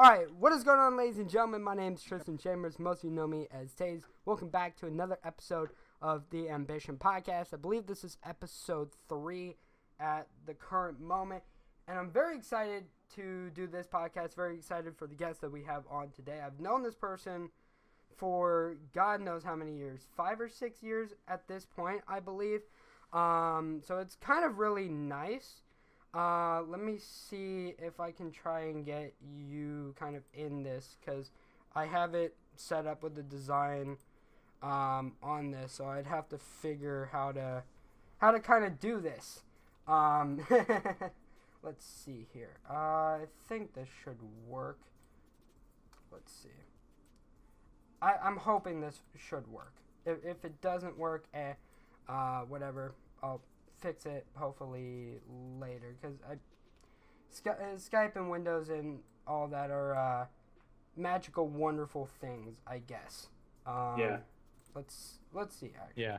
Alright, what is going on, ladies and gentlemen? My name is Tristan Chambers. Most of you know me as Taze. Welcome back to another episode of the Ambition Podcast. I believe this is episode 3 at the current moment. And I'm very excited to do this podcast. Very excited for the guest that we have on today. I've known this person for God knows how many years. 5 or 6 years at this point, I believe. So it's kind of really nice. Let me see if I can try and get you kind of in this, because I have it set up with the design on this, so I'd have to figure how to kind of do this. Let's see here. I think this should work. Let's see. I'm hoping this should work. If it doesn't work, whatever, I'll fix it hopefully later, because Skype and Windows and all that are magical, wonderful things, I guess. Yeah. Let's see. Actually. Yeah.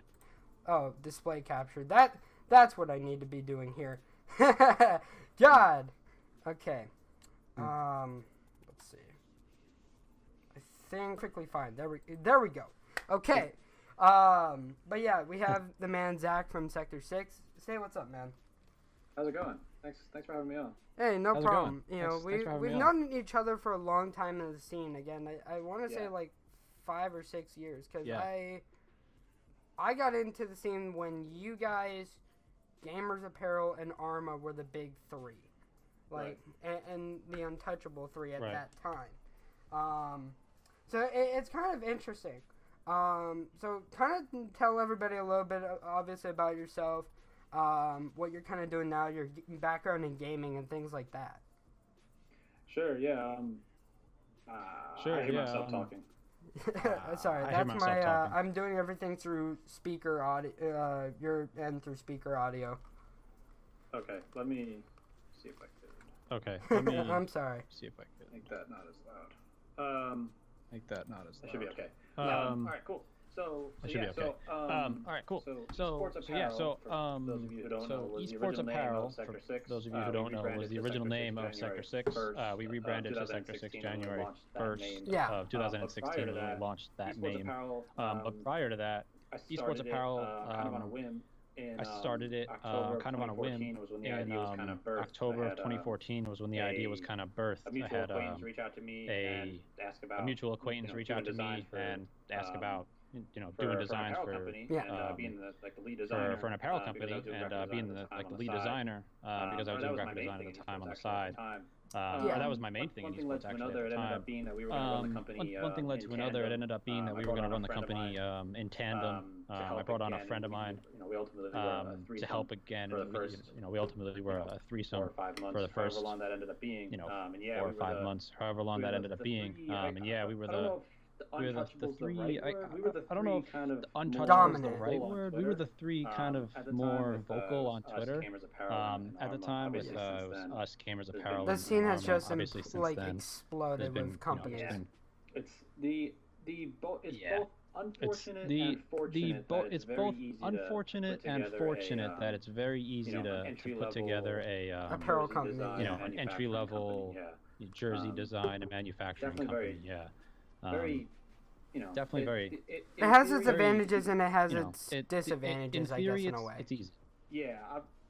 Oh, display capture. That's what I need to be doing here. God. Okay. Let's see. I think quickly fine. There we go. Okay. But yeah, we have the man Zack from Sector Six. Say what's up, man. How's it going? Thanks for having me on. Hey, no How's problem. You know, thanks for having we've me known each other for a long time in the scene. Again, I want to say like 5 or 6 years, because I got into the scene when you guys, Gamers Apparel and Arma were the big three, like, and the untouchable three at that time. So it's kind of interesting. So kind of tell everybody a little bit, obviously, about yourself, what you're kind of doing now, your background in gaming and things like that. Sure, yeah. I hear myself talking. Sorry, that's my, I'm doing everything through speaker audio, your end through speaker audio. Okay, let me see if I could. Okay, let me I'm sorry. see if I could. Make that not as loud. Make that not as loud. That should be okay. All right, cool. So that should be okay. All right, cool. So those of you who don't know, Esports Apparel, for those of you who don't know, was the original name of Sector Six. We rebranded to Sector Six January 1st of 2016 when we launched that name. But prior to that, Esports Apparel, kind of on a whim. I started it kind of on a whim in October of 2014 was when the idea was kind of birthed. I had a mutual acquaintance reach out to me and ask about doing designs for being the lead designer for an apparel company and being the lead designer because I was doing graphic design at the time on the side. That was my main thing in esports actually at the time. One thing led to another. It ended up being that we were going to run the company in tandem. I brought on a friend of mine to help again. We ultimately were a threesome for the first 4 or 5 months, however long that ended up being. We were the three. I don't know if untouchable is the right word. We were the three kind of more vocal on Twitter at the time. With us, Gamers Apparel. The scene has just obviously since like then, exploded with companies. It's both unfortunate and fortunate. It's both unfortunate and fortunate that it's very easy to put together a apparel company. An entry level jersey design and manufacturing company. Definitely very. It has its advantages and it has its disadvantages, I guess, in a way. It's easy. Yeah,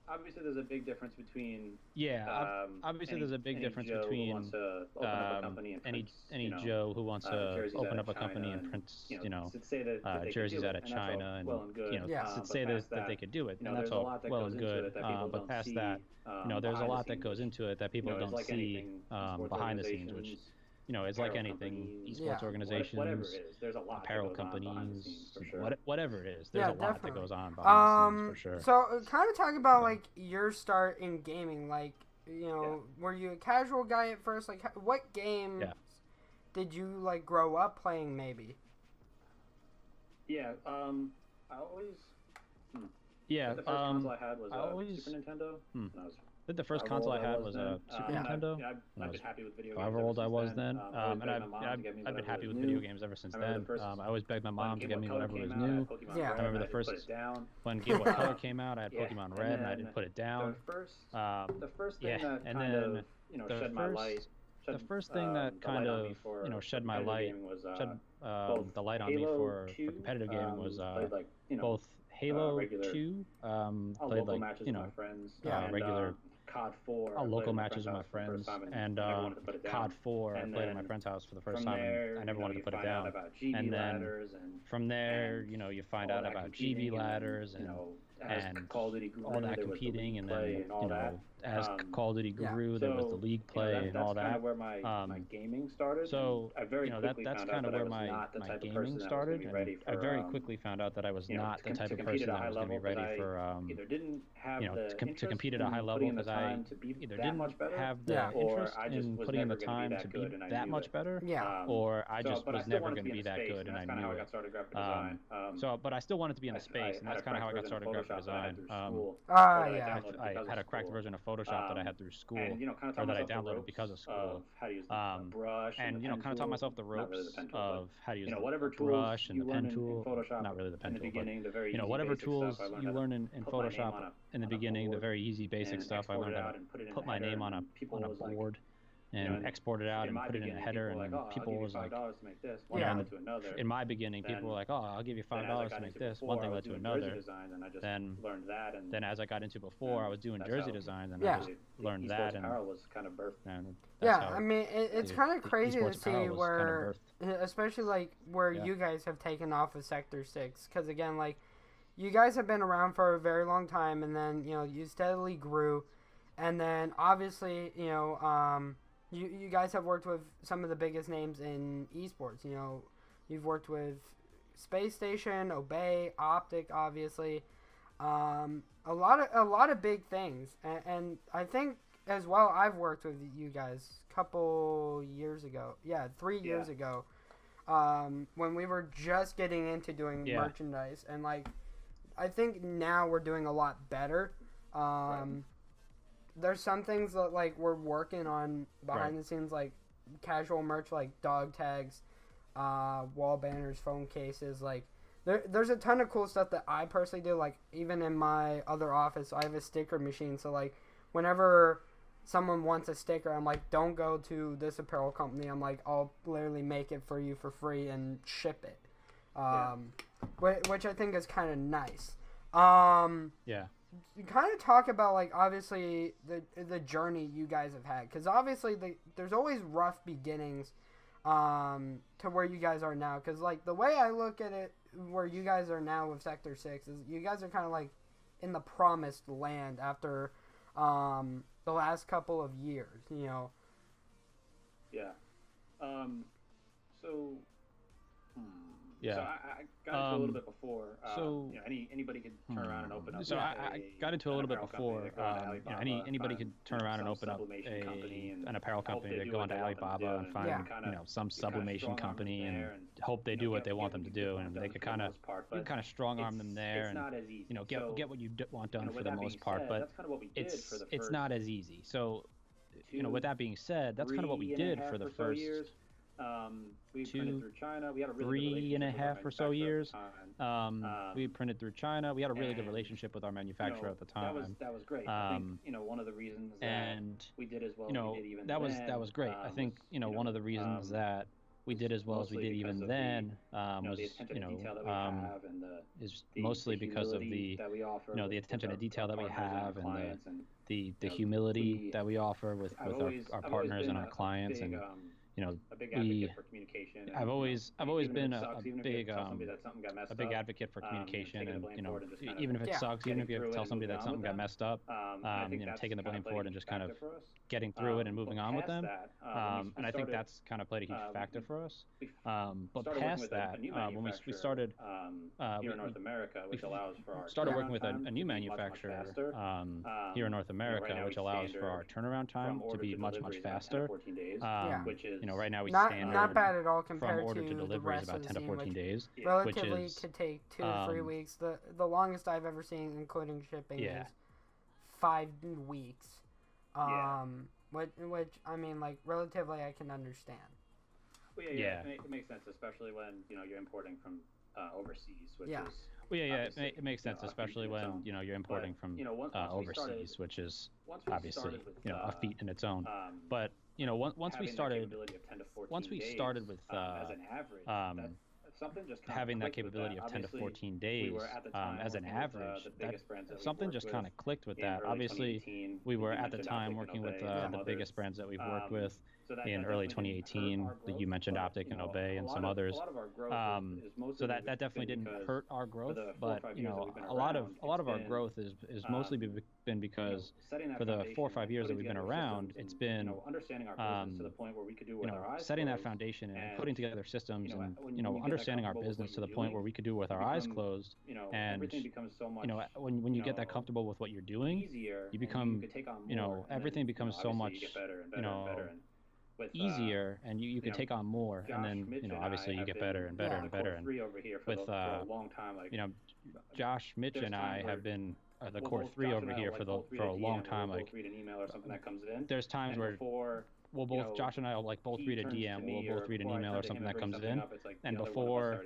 obviously there's a big difference between. Obviously there's a big difference between any Joe who wants to open up a company and print jerseys out of China and say that they could do it, and that's all well and good. But past that, there's a lot that goes into it that people don't see behind the scenes, which. It's like anything, esports organizations, apparel companies, whatever it is. There's a lot that goes on behind the scenes, for sure. So, kind of talk about, like, your start in gaming. Like, were you a casual guy at first? Like, what games did you, like, grow up playing, maybe? Yeah, I always... Yeah, the first console I had was Super Nintendo. I think the first console I had was a Super Nintendo. I've been happy with video games. However old I was then, and I've been happy with video games ever since then. I always begged my mom to get me whatever was new. I remember the first when Game Boy Color came out, I had Pokemon Red, and I didn't put it down. The first thing that kind of shed my light the first thing that kind of shed my light, the light on me for competitive gaming was both Halo 2, played like regular COD 4, local matches with my friends, and COD 4 I played at my friend's house for the first time, and I never wanted to put it down. And then from there, you find out about GB ladders and Call of Duty grew, all that competing, and then as Call of Duty grew, there was the league play and all that. That's kind of where my gaming started. So that's kind of where my gaming started. And I very quickly found out that I was not the type of person that was going to be ready for either didn't have to compete at a high level, because I either didn't have the interest in putting in the time to be that much better, or I just was never going to be that good, and I knew it. But I still wanted to be in the space, and that's kind of how I got started graphic design. I had a cracked version of Photoshop that I had through school, or that I downloaded because of school, and kind of taught myself the ropes of how to use the brush and the pen tool. Not really the pen tool, but whatever tools you learn in Photoshop in the beginning, the very easy basic stuff. I learned how to put my name on a board and export it out and put it in a header, and people was like, in my beginning, people were like, oh, I'll give you $5 to make this. One thing led to another. Then as I got into before, I was doing jersey designs, and I just learned that. And was kind of birthed. I mean, it's kind of crazy to see where, especially like where you guys have taken off with Sector 6, because again, like, you guys have been around for a very long time, and then, you steadily grew, and then obviously, you guys have worked with some of the biggest names in esports. You've worked with Space Station, Obey, Optic, obviously, a lot of big things, and I think as well I've worked with you guys a couple years ago, 3 years ago, when we were just getting into doing merchandise, and like I think now we're doing a lot better. There's some things that like we're working on behind the scenes, like casual merch, like dog tags, wall banners, phone cases. Like there's a ton of cool stuff that I personally do. Like even in my other office, I have a sticker machine. So like whenever someone wants a sticker, I'm like, don't go to this apparel company. I'm like, I'll literally make it for you for free and ship it. Which I think is kind of nice. Kind of talk about like obviously the journey you guys have had, because obviously there's always rough beginnings to where you guys are now, because like the way I look at it, where you guys are now with Sector 6 is you guys are kind of like in the promised land after the last couple of years, So I got into a little bit before. Anybody could turn around and open up. So I got into a little bit before. Anybody could turn around and open up an apparel company. They go onto Alibaba and find some sublimation company and hope they do what they want them to do, and they could kind of strong arm them there and get what you want done for the most part. But it's not as easy. So with that being said, that's kind of what we did for the first. We printed through China. We had a really 3.5 or so years. We printed through China. We had a really good relationship with our manufacturer at the time. That was great. I think, one of the reasons that we did as well as we did even that was great. I think one of the reasons that we did as well as we did even then was is mostly because of the the attention to detail that we have, and the humility that we offer with our partners and our clients, and a big advocate for communication. I've always been a big advocate for communication, and even if it sucks, even if you have to tell somebody that something got messed up, taking the blame for it and just kind of getting through it and moving on with them. And I think that's kind of played a huge factor for us. But past that, when we started here in North America, which allows for our started working with a new manufacturer here in North America, which allows for our turnaround time to be much faster. Which is right now we stand not bad at all compared from order to the delivery is rest about of the 10 to 14 days. Relatively which is, could take 2 to 3 weeks. The longest I've ever seen, including shipping, is 5 weeks. Which I mean, like relatively, I can understand. Well, it makes sense, especially when you're importing from overseas, which is it makes sense, especially when you're importing from overseas, which is obviously a feat in its own. But once we started with as an average, something just having that capability of 10 to 14 days as an average, something just kind of clicked with that. Obviously, we were at the time working with the biggest brands that we've worked with in early 2018. You mentioned Optic and Obey and some others. So that definitely didn't hurt our growth, but a lot of our growth is mostly been because for the 4 or 5 years that we've been around, it's been understanding our business to the point where we could do with our eyes setting that closed, foundation and putting together systems and understanding our business to the point where we could do it with our eyes closed. And everything becomes so much when you get that comfortable with what you're doing, easier, you become everything becomes so much easier, and you can take on more, and then obviously you get better and better and better. And with Josh, Mitch, and I have been the core three over here for a long time. Like, read an email or something that comes in. There's times where we'll both Josh and I will both read a DM, we'll both read an email or something that comes in, and before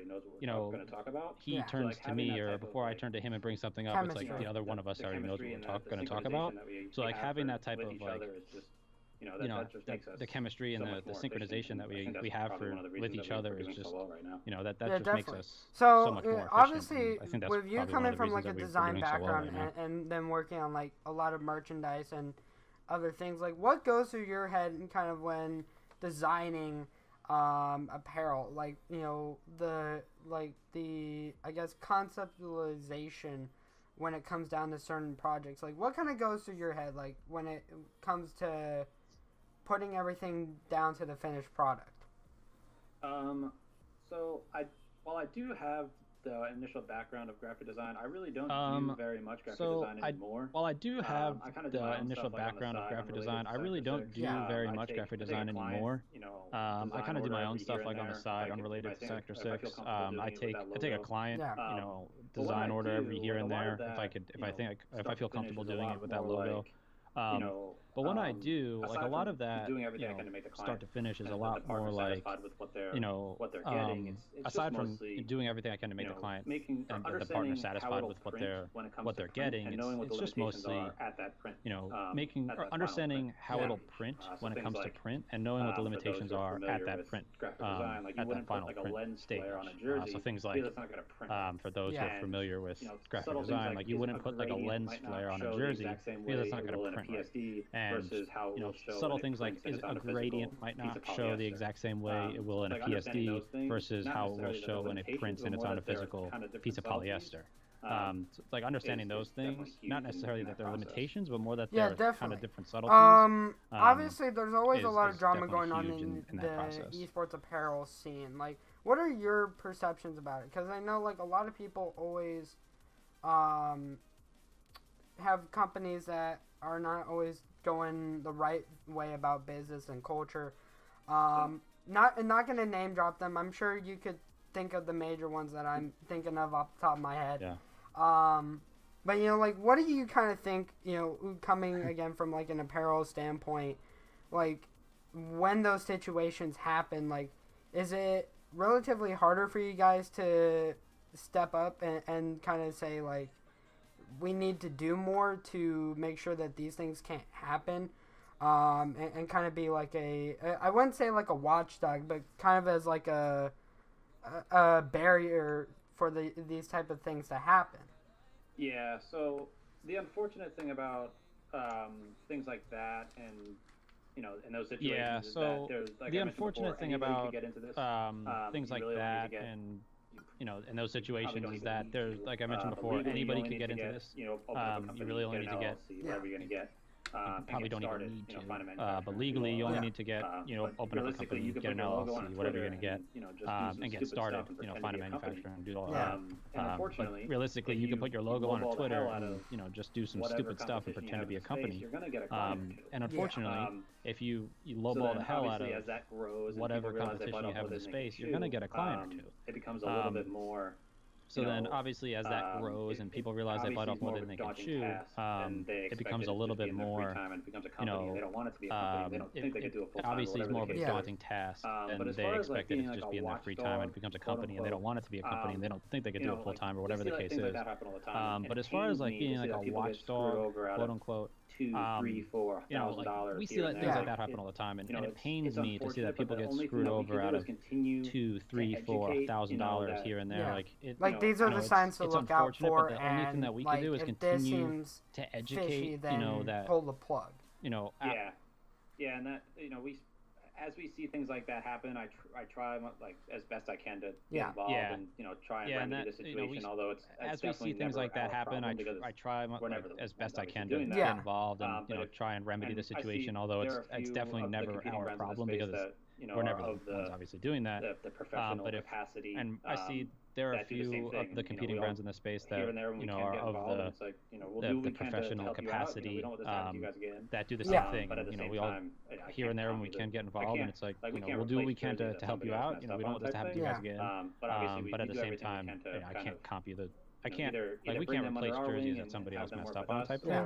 he turns to me, or before I turn to him and bring something up, it's like the other one of us already knows what we're going to talk about. So having that type of the chemistry and the synchronization that we have with each other is just that just makes us so much more efficient. Obviously, I think that's with you coming from a design background and then working on a lot of merchandise and other things, what goes through your head and kind of when designing apparel, the I guess conceptualization when it comes down to certain projects, what kind of goes through your head when it comes to putting everything down to the finished product? So while I do have the initial background of graphic design, I really don't do very much graphic design anymore. While I do have the initial background of graphic design, I really don't do very much graphic design anymore. I kind of do my own stuff on the side, unrelated to Sector Six. I take a client, design order every here and there if I feel comfortable doing it with that logo. But when I do, a lot of that, start to finish is a lot more aside from doing everything I can to make the client and the partner satisfied with what they're getting, it's just mostly, understanding how it'll print when it comes to print, and knowing what the limitations are at that print, at that final print stage. So things like, for those who are familiar with graphic design, you wouldn't put a lens flare on a jersey because it's not going to print right. And subtle things like a gradient might not show the exact same way it will in a PSD versus how it will show when it prints and it's on a physical piece of polyester. Understanding those things, not necessarily that they're limitations, but more that they're kind of different subtleties. Obviously, there's always a lot of drama going on in the esports apparel scene. What are your perceptions about it? Because I know a lot of people always have companies that are not always going the right way about business and culture. Not going to name drop them. I'm sure you could think of the major ones that I'm thinking of off the top of my head. Yeah. But what do you kind of think? Coming again from an apparel standpoint, when those situations happen, is it relatively harder for you guys to step up and kind of say we need to do more to make sure that these things can't happen, and kind of be I wouldn't say a watchdog, but kind of as a barrier for these type of things to happen? Yeah, so the unfortunate thing about things like that and in those situations is that there's the unfortunate thing about things like that and in those situations is that there's, like I mentioned before, anybody can get into this. You really only need to get whatever you're gonna get. You probably don't even need to, but legally you only need to get, open up a company, get an LLC, whatever you're going to get, and get started, find a manufacturer and do all that. But realistically, you can put your logo on Twitter and, just do some stupid stuff and pretend to be a company. And unfortunately, if you lowball the hell out of whatever competition you have in the space, you're going to get a client or two. It becomes a little bit more... So then, obviously, as that grows and people realize they bite off more than they can chew, it becomes a little bit more, obviously it's more of a daunting task, and they expect it to just be in their free time, and it becomes a company, and they don't want it to be a company, and they don't think they could do it full time, or whatever the case is. But as far as being a watchdog, quote unquote, $2,000, $3,000, $4,000. We see things like that happen all the time, and it pains me to see that people get screwed over out of $2,000, $3,000, $4,000 here and there. Like these are the signs to look out for, but the only thing that we can do is continue to educate. That pull the plug. And that as we see things like that happen, I try like as best I can to get involved and try and remedy the situation. Although it's as we see things like that happen, I try as best I can to get involved and try and remedy the situation. Although it's definitely never our problem because we're never the ones obviously doing that. The professional capacity, and I see there are a few of the competing brands in the space that are of the professional capacity that do the same thing. We all here and there when we can get involved, and it's like we'll do what we can to help you out. We don't want this to happen to you guys again. But at the same time, I can't comp you we can't replace jerseys that somebody else messed up on type thing.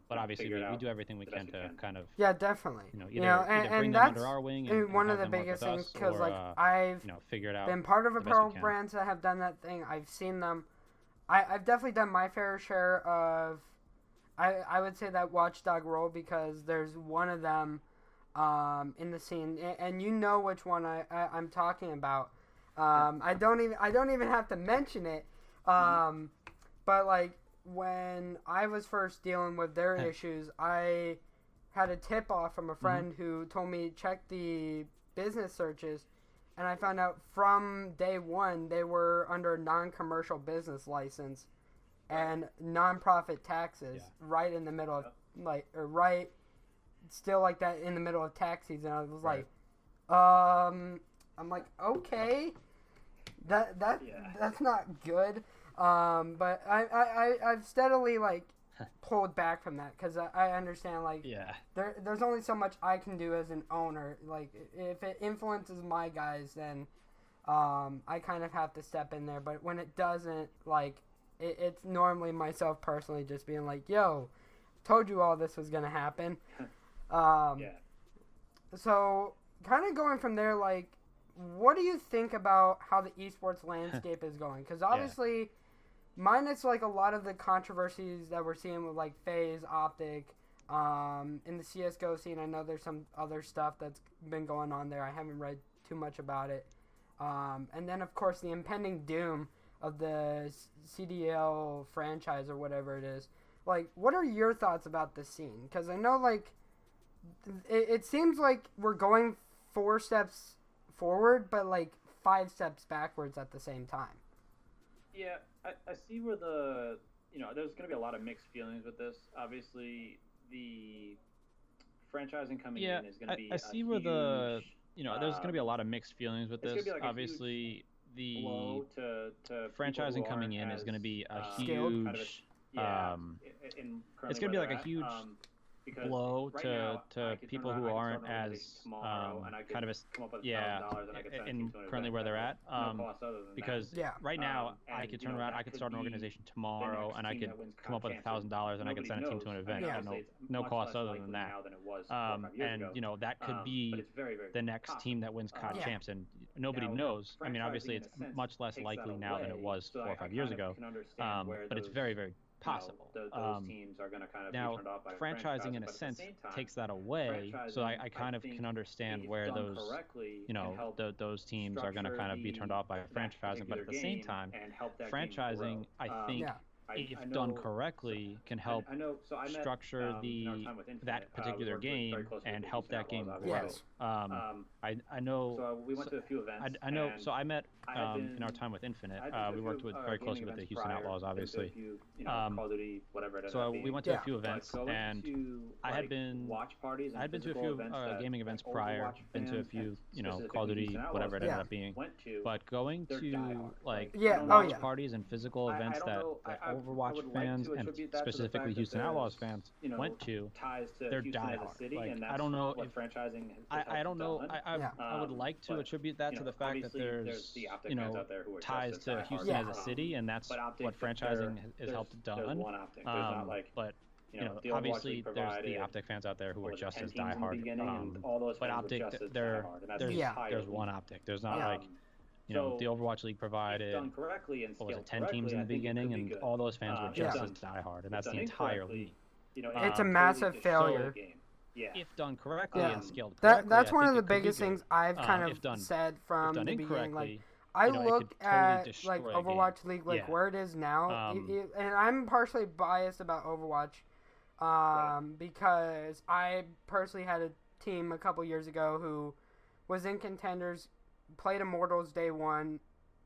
But obviously we do everything we can to kind of definitely either bring them under our wing and one of the biggest things, because like I've figured out been part of apparel brands that have done that thing. I've seen them. I've definitely done my fair share of I would say that watchdog role, because there's one of them in the scene, and you know which one I'm talking about. I don't even have to mention it. But like when I was first dealing with their issues, I had a tip off from a friend who told me check the business searches, and I found out from day one they were under non-commercial business license and non-profit taxes right in the middle of still like that in the middle of tax season. I was like, I'm like, okay. That's not good. But I've steadily like pulled back from that, because I understand there's only so much I can do as an owner. Like if it influences my guys, then I kind of have to step in there. But when it doesn't, like it's normally myself personally just being like, yo, told you all this was gonna happen. So kind of going from there, like, what do you think about how the esports landscape is going? Because obviously, minus like a lot of the controversies that we're seeing with like FaZe, Optic, in the CS:GO scene, I know there's some other stuff that's been going on there. I haven't read too much about it. And then of course the impending doom of the CDL franchise or whatever it is. Like, what are your thoughts about the scene? Because I know like it seems like we're going 4 steps forward, but like 5 steps backwards at the same time. Yeah, I see where there's going to be a lot of mixed feelings with this. Obviously, the franchising coming in is going to be I see where there's going to be a lot of mixed feelings with this. Like obviously, the franchising coming in is going to be a huge. It's going to be like a huge blow to people who aren't as kind of in currently where they're at, because right now I could turn around, I could start an organization tomorrow, and I could come up with $1,000 and I could send a team to an event at no cost other than that, and that could be the next team that wins COD champs, and nobody knows. I mean, obviously it's much less likely now than it was 4 or 5 years ago, but it's very, very possible. Those teams are going to kind of now, be turned off by franchising in a sense takes that away, so I kind of can understand where those those teams are going to kind of be turned off by franchising, but at the same time, franchising I think if done correctly can help structure that particular game and help that game grow. I know. So we went to a few events. I know. So I met in our time with Infinite. We worked very closely with the Houston Outlaws, obviously. Call of Duty, whatever it so we went to a few events, and I had been to a few gaming events prior. Been to a few Call of Duty, whatever it ended up being. But going to like watch parties and physical events that Overwatch fans and specifically Houston Outlaws fans went to, they're diehard. Like I don't know if franchising. I don't know. I would like to attribute that to the fact that there's ties to Houston as a city, and that's what franchising has helped done. But obviously there's the Optic fans out there who are just as diehard. But Optic, there's one Optic. There's not like. The Overwatch League provided, 10 teams in the beginning, and all those fans were just as diehard, and that's the entire league. it's a massive failure. Yeah. If done correctly and scaled correctly, that's one of the biggest things I've kind of said from the beginning. Like, I look at like Overwatch League, like where it is now, and I'm partially biased about Overwatch, because I personally had a team a couple years ago who was in contenders, played Immortals day one,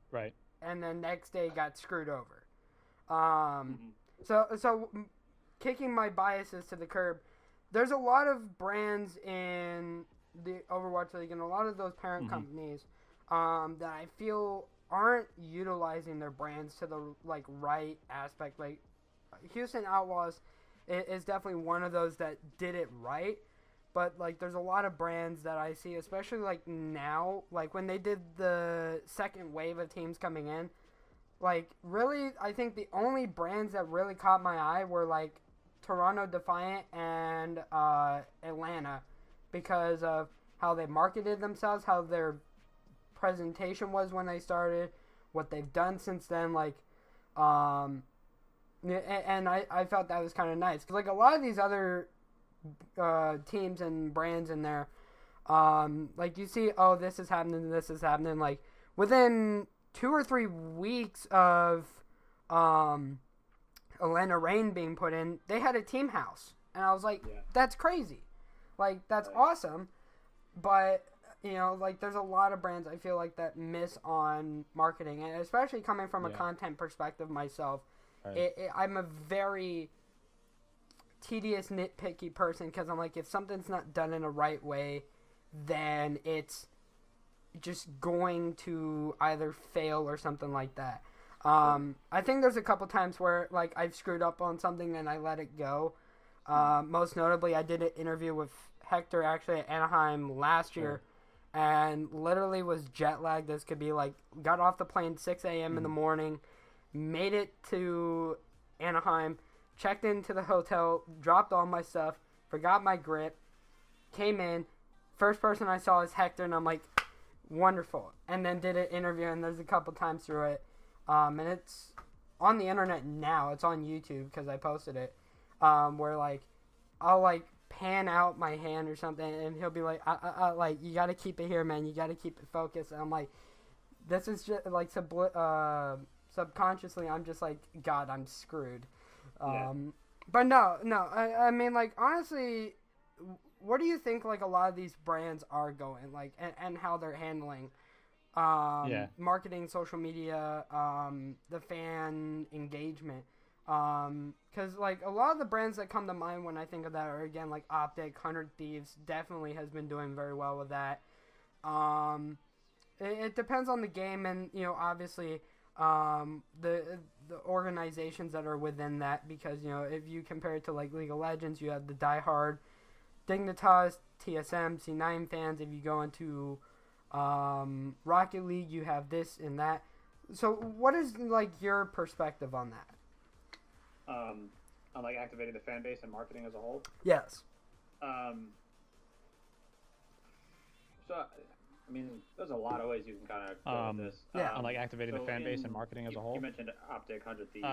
right, and then next day got screwed over. So kicking my biases to the curb, there's a lot of brands in the Overwatch League and a lot of those parent companies that I feel aren't utilizing their brands to the right aspect. Like Houston Outlaws is definitely one of those that did it right, but like there's a lot of brands that I see, especially like now, like when they did the second wave of teams coming in, like really I think the only brands that really caught my eye were like Toronto Defiant and Atlanta, because of how they marketed themselves, how their presentation was when they started, what they've done since then, like, and I felt that was kind of nice, because like a lot of these other teams and brands in there, like you see, oh, this is happening, like within 2 or 3 weeks of Atlanta Reign being put in, they had a team house, and I was like, that's crazy, like that's awesome. But like there's a lot of brands I feel like that miss on marketing, and especially coming from a content perspective myself, I'm a very tedious, nitpicky person, because I'm like, if something's not done in a right way, then it's just going to either fail or something like that. I think there's a couple times where like I've screwed up on something and I let it go. Most notably, I did an interview with Hector actually at Anaheim last year, and literally was jet lagged. This could be like, got off the plane 6 a.m. in the morning, made it to Anaheim, checked into the hotel, dropped all my stuff, forgot my grip, came in, first person I saw is Hector, and I'm like, wonderful. And then did an interview, and there's a couple times through it. And it's on the internet now. It's on YouTube because I posted it. Where like I'll like pan out my hand or something, and he'll be like, like, you gotta keep it here, man. You gotta keep it focused. And I'm like, this is just like subconsciously, I'm just like, God, I'm screwed. But no. I mean, like, honestly, what do you think? Like, a lot of these brands are going like, and how they're handling marketing, social media, the fan engagement, because like a lot of the brands that come to mind when I think of that are, again, like Optic, 100 Thieves definitely has been doing very well with that. It depends on the game, and obviously the organizations that are within that, because if you compare it to like League of Legends, you have the diehard Dignitas, TSM, C9 fans. If you go into Rocket League, you have this and that. So what is like your perspective on that? On like activating the fan base and marketing as a whole? Yes. So I mean, there's a lot of ways you can kind of go with this. On like activating the fan base and marketing as a whole. You mentioned Optic, 100 Thieves,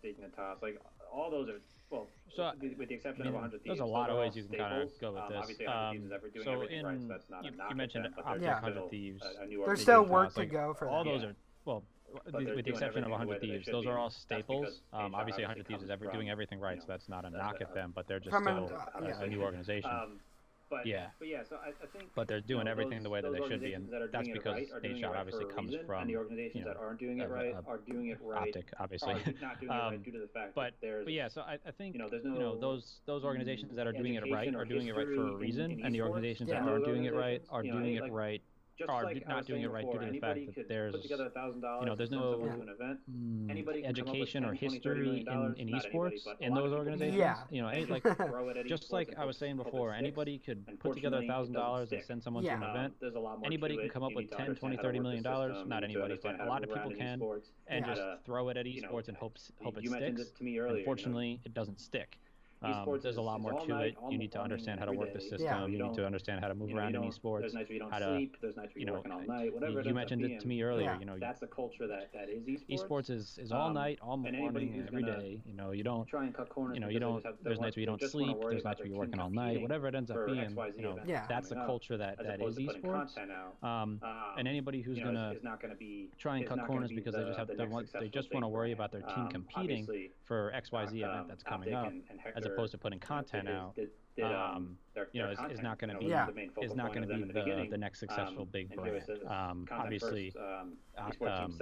Dignitas, like all those are, well, so, with the exception of 100 Thieves. There's a lot of ways you can kind of go with this. Obviously, 100 Thieves is ever doing everything right, so that's not a knock. You mentioned them, Optic, 100 Thieves. There's still work to go for all that. Those are, well, with the exception of 100 Thieves, those are all staples. Obviously, 100 Thieves is doing everything right, so that's not a knock at them, but they're just still a new organization. But so I think. But they're doing everything the way that they should be, and that's because Nadeshot obviously comes from. And the organizations that aren't doing it right are doing it right. Optic, obviously. Not doing it right due to the fact that there's. But yeah, so I think those organizations that are doing it right are doing it right for a reason, and the organizations that aren't doing it right are doing it right. Are not doing it right due to the fact that there's there's no education or history in esports in those organizations. Like just like I was saying before, anybody could put together $1,000 and send someone to an event. Anybody can come up with 10, 20, $30 million. Not anybody, but a lot of people can, and just throw it at esports and hope it sticks. Unfortunately, it doesn't stick. There's a lot more to it. You need to understand how to work the system. You need to understand how to move around in esports. There's nights where you don't sleep. There's nights where you're working all night. Whatever. You mentioned it to me earlier. You know, that's the culture that is esports. Esports is all night, all morning, every day. You know, you don't try and cut corners. You know, you don't. There's nights where you don't sleep. There's nights where you're working all night. Whatever it ends up being, you know, that's the culture that is esports. And anybody who's gonna try and cut corners because they just want to worry about their team competing for XYZ event that's coming up, as opposed to putting content out, you know, is not going to be the next successful big brand. Obviously,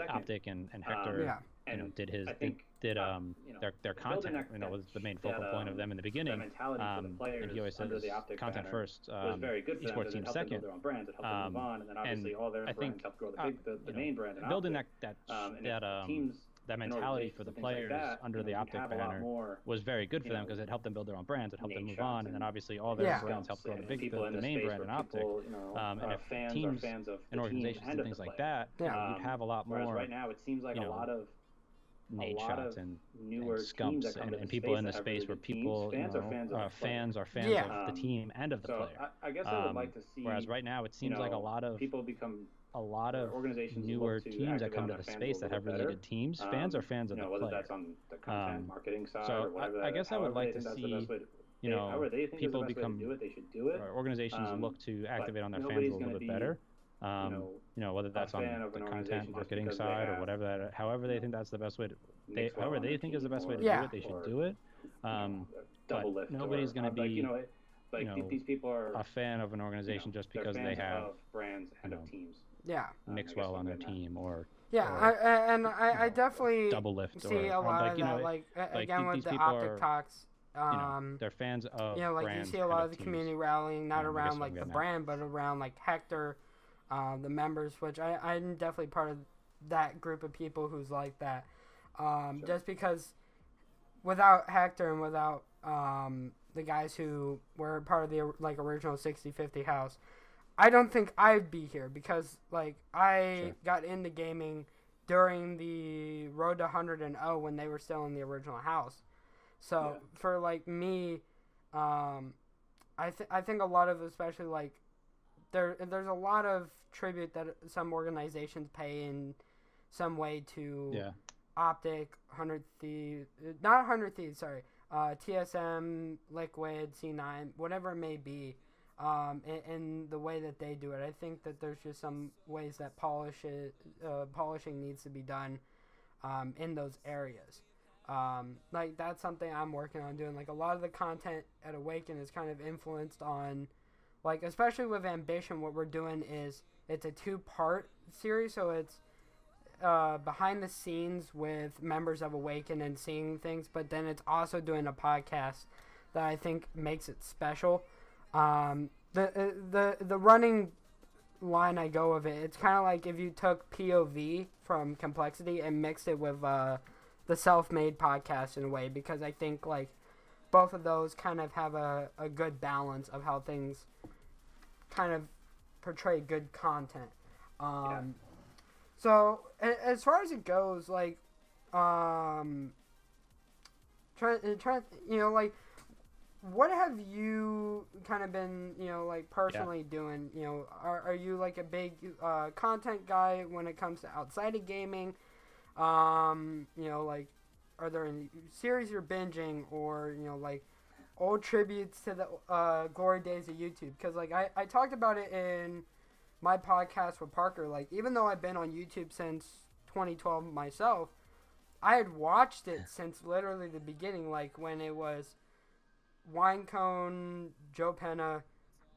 Optic and Hector, you know, did their content, you know, was the main focal point of them in the beginning. And he always says content first, esports team second. And I think building that mentality for the players under the Optic banner was very good for them, because it helped them build their own brands, it helped them move on, and then obviously all their brands helped grow the main brand in Optic. And if teams and organizations and things like that, you'd have a lot more. Right now, it seems like a lot of nade shots and scumps and people in the space where people, fans are fans of the team and of the player. I guess I would like to see. Whereas right now, it seems like a lot of organizations newer teams that come to the space that have really good teams. Fans are fans of the player. Whether that's on the content marketing side so or whatever. I guess I would like to see, you know, people become, organizations look to activate on their fans a little bit better. You know, whether that's on the content marketing side or whatever however they think that's the best way to, however they think is the best way to do it, they should do it. But nobody's going to be, these people are a fan of an organization just because they have brands and of teams. Mixwell on their team, or I definitely double lift, see a lot of that, again with the Optic talks. They're fans of, you know, like you see a lot of the community rallying, not around like the brand, but around like Hector, the members, which I'm definitely part of that group of people who's like that. Just because without Hector and without the guys who were part of the original 60/50 house, I don't think I'd be here, because I got into gaming during the Road to 100-0 when they were still in the original house. So for me, I think a lot of, especially there's a lot of tribute that some organizations pay in some way to Optic, 100 Thieves, not 100 Thieves, sorry, TSM, Liquid, C9, whatever it may be. In the way that they do it, I think that there's just some ways that polishing needs to be done in those areas. That's something I'm working on doing. A lot of the content at Awaken is kind of influenced on, especially with Ambition, what we're doing is it's a 2-part series, so it's behind the scenes with members of Awaken and seeing things, but then it's also doing a podcast that I think makes it special. The running line I go of it, it's kind of like if you took POV from Complexity and mixed it with the Self-Made podcast in a way, because I think both of those kind of have a good balance of how things kind of portray good content. So as far as it goes, what have you kind of been, personally doing? Are you a big content guy when it comes to outside of gaming? Are there any series you're binging, or old tributes to the glory days of YouTube? Because I talked about it in my podcast with Parker. Even though I've been on YouTube since 2012 myself, I had watched it since literally the beginning, when it was Winecone, Joe Penna,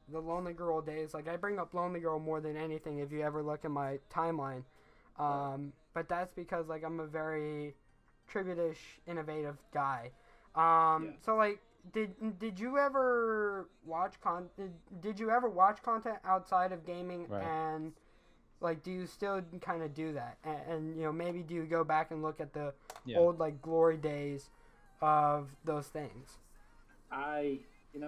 the Lonely Girl days. I bring up Lonely Girl more than anything if you ever look at my timeline. But that's because I'm a very tribute-ish, innovative guy. So did you ever watch content outside of gaming? Right. And do you still kind of do that? And maybe do you go back and look at the old glory days of those things? I getting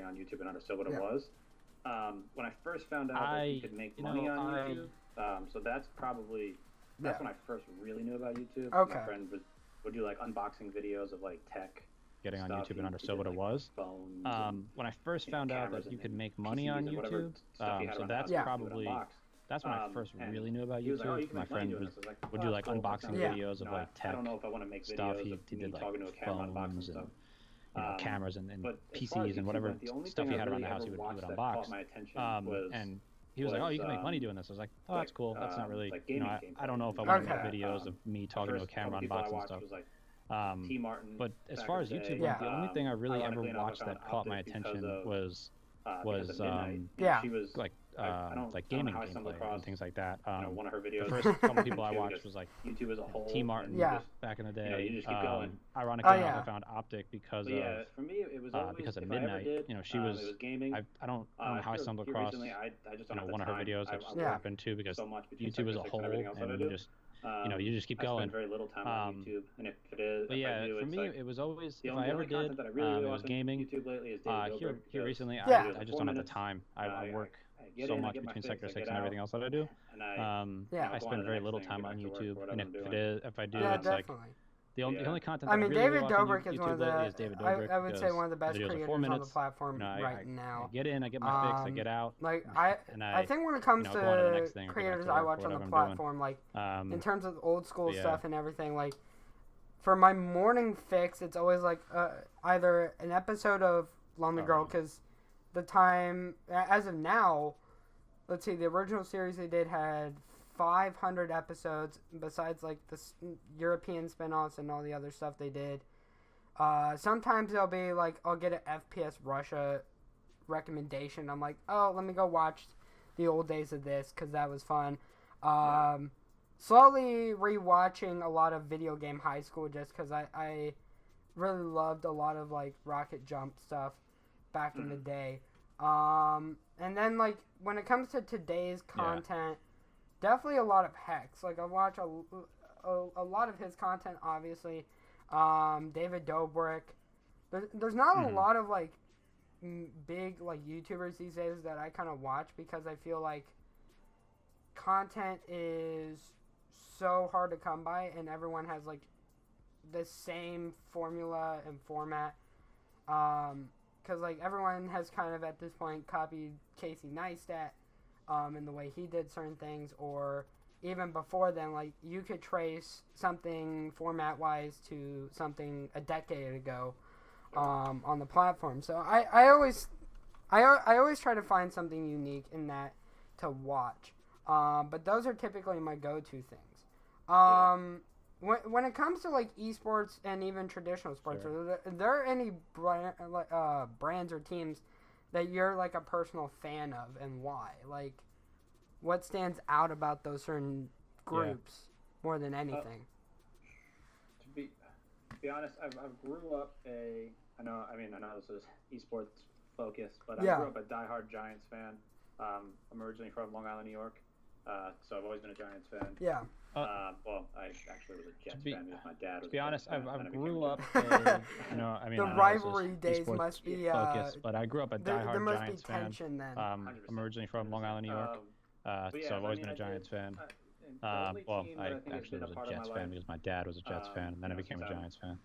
on YouTube and understood what it was. when I first found out that you could make money on YouTube, so that's when I first really knew about YouTube. Okay. My friend would do like unboxing videos of like tech. Getting on YouTube and understood what it was. When I first found out that you could make money on YouTube, so that's when I first really knew about YouTube. My friend would do like unboxing videos of like tech stuff. He did like phones and cameras and PCs and whatever stuff he had around the house he would unbox. And he was like, "Oh, you can make money doing this." I was like, "Oh, that's cool. That's not really, I don't know if I want to make videos of me talking to a camera unboxing stuff." But as far as YouTube went, the only thing I really ever watched that caught my attention was like gaming gameplay and things like that. One of her videos. The first couple people I watched was like YouTube as a whole. T. Martin back in the day. You just keep going. Ironically enough, I found Optic because for me, it was always, because of Midnight. She was. It was gaming. I don't know how I stumbled across one of her videos. I just happened to because YouTube as a whole, and you just keep going. I spend very little time on YouTube, and if it is, but yeah, for me, it was always if I ever did, it was gaming. Here recently, I just don't have the time. I work so much between Sector 6 and everything else that I do. I spend very little time on YouTube, and if I do, it's like the only content. I mean, David Dobrik is one of the. I would say one of the best creators on the platform right now. I get in, I get my fix, I get out. Like I think when it comes to creators I watch on the platform, like in terms of old school stuff and everything, like for my morning fix, it's always like either an episode of Lonely Girl, because the time as of now, let's see, the original series they did had 500 episodes besides like the European spin-offs and all the other stuff they did. Sometimes they'll be like, I'll get an FPS Russia recommendation. I'm like, oh, let me go watch the old days of this because that was fun. Slowly rewatching a lot of Video Game High School just because I really loved a lot of like Rocket Jump stuff back in the day. And then like when it comes to today's content, definitely a lot of Hex. Like I watch a lot of his content, obviously. David Dobrik. There's not a lot of like big like YouTubers these days that I kind of watch because I feel like content is so hard to come by and everyone has like the same formula and format. Because like everyone has kind of at this point copied Casey Neistat in the way he did certain things, or even before then, like you could trace something format wise to something a decade ago on the platform. So I always try to find something unique in that to watch. But those are typically my go-to things. When it comes to like esports and even traditional sports, are there any brands or teams that you're like a personal fan of, and why? Like, what stands out about those certain groups more than anything? To be honest, I grew up I know this is esports focused, but I grew up a diehard Giants fan. I'm originally from Long Island, New York, so I've always been a Giants fan. Yeah. Well, I actually was a Jets fan because my dad was. To be honest, I grew up. The rivalry days must be focused, but I grew up a diehard Giants fan. There must be tension then. I'm originally from Long Island, New York, so I've always been a Giants fan. I actually was a Jets fan because my dad was a Jets fan, and then I became a Giants fan.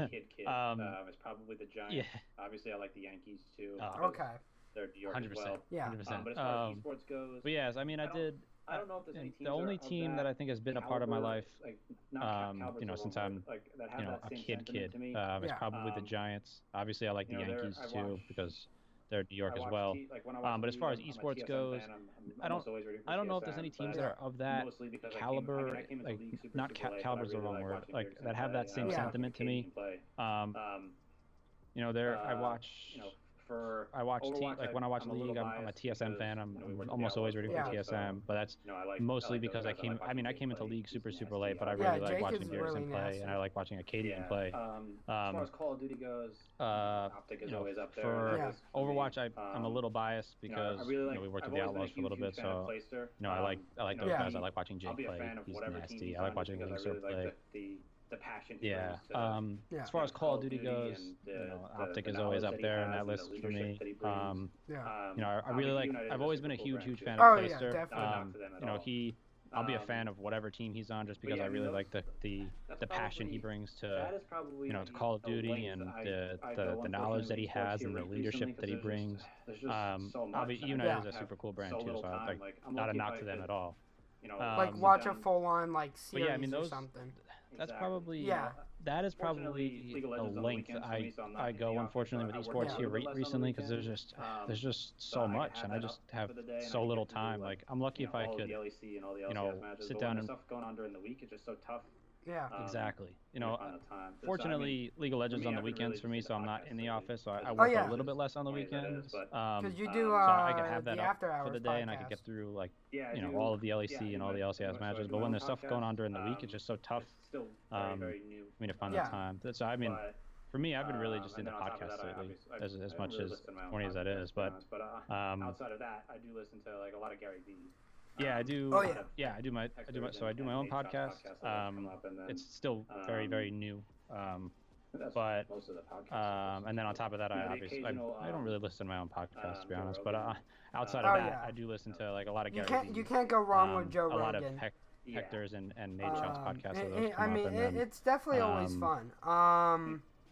Kid. It's probably the Giants. Yeah. Obviously, I like the Yankees too. Okay. They're New York 100%. As well. Yeah. 100%. But as far as esports goes, but yes, I mean, I don't know if there's any teams. The only team that I think has been a part of my life, since I'm, a kid, is probably the Giants. Obviously, I like the Yankees too because they're New York as well. But as far as esports goes, I don't know if there's any teams that are of that caliber. Like, not caliber is the wrong word. Like that have that same sentiment to me. I watch when I watch the league, I'm a TSM fan. I'm almost always rooting for TSM, but that's mostly because I came into league super late, but I really like watching Garrison play, and I like watching Acadian play. As far as Call of Duty goes, Optic is always up there. For Overwatch, I'm a little biased because we worked with the Outlaws for a little bit, so I like those guys. I like watching Jake play. He's nasty. I like watching Linkser play. the passion. Yeah. As far as Call of Duty goes, Optic is always up there in that list for me. I really like. I've always been a huge fan of Clayster. I'll be a fan of whatever team he's on, just because I really like the passion he brings to to Call of Duty, and the knowledge that he has and the leadership that he brings. United is a super cool brand too, so not a knock to them at all. Watch a full on series or something. That's probably that is probably the length I go, unfortunately, with esports here recently, because there's just so much, and I just have so little time. I'm lucky if I could sit down and stuff going on during the week. It's just so tough. Yeah, exactly. Fortunately, League of Legends on the weekends for me, so I'm not in the office, so I work a little bit less on the weekends. Because you do, so I could have that the up after hours for the day, podcast. and I could get through all of the LEC and all the LCS matches. But when there's stuff going on during the week, it's just so tough. For me to find that time. So for me, I've been really just into podcasts lately, as much as corny as that is. But outside of that, I do listen to a lot of Gary Vee. Yeah, I do. I do my own podcast. It's still very new. But and then on top of that, I don't really listen to my own podcast, to be honest. But outside of that, I do listen to a lot of Gary Vee. You can't go wrong with Joe Rogan. A lot of Hector's and Nate Chung's podcasts. It's definitely always fun.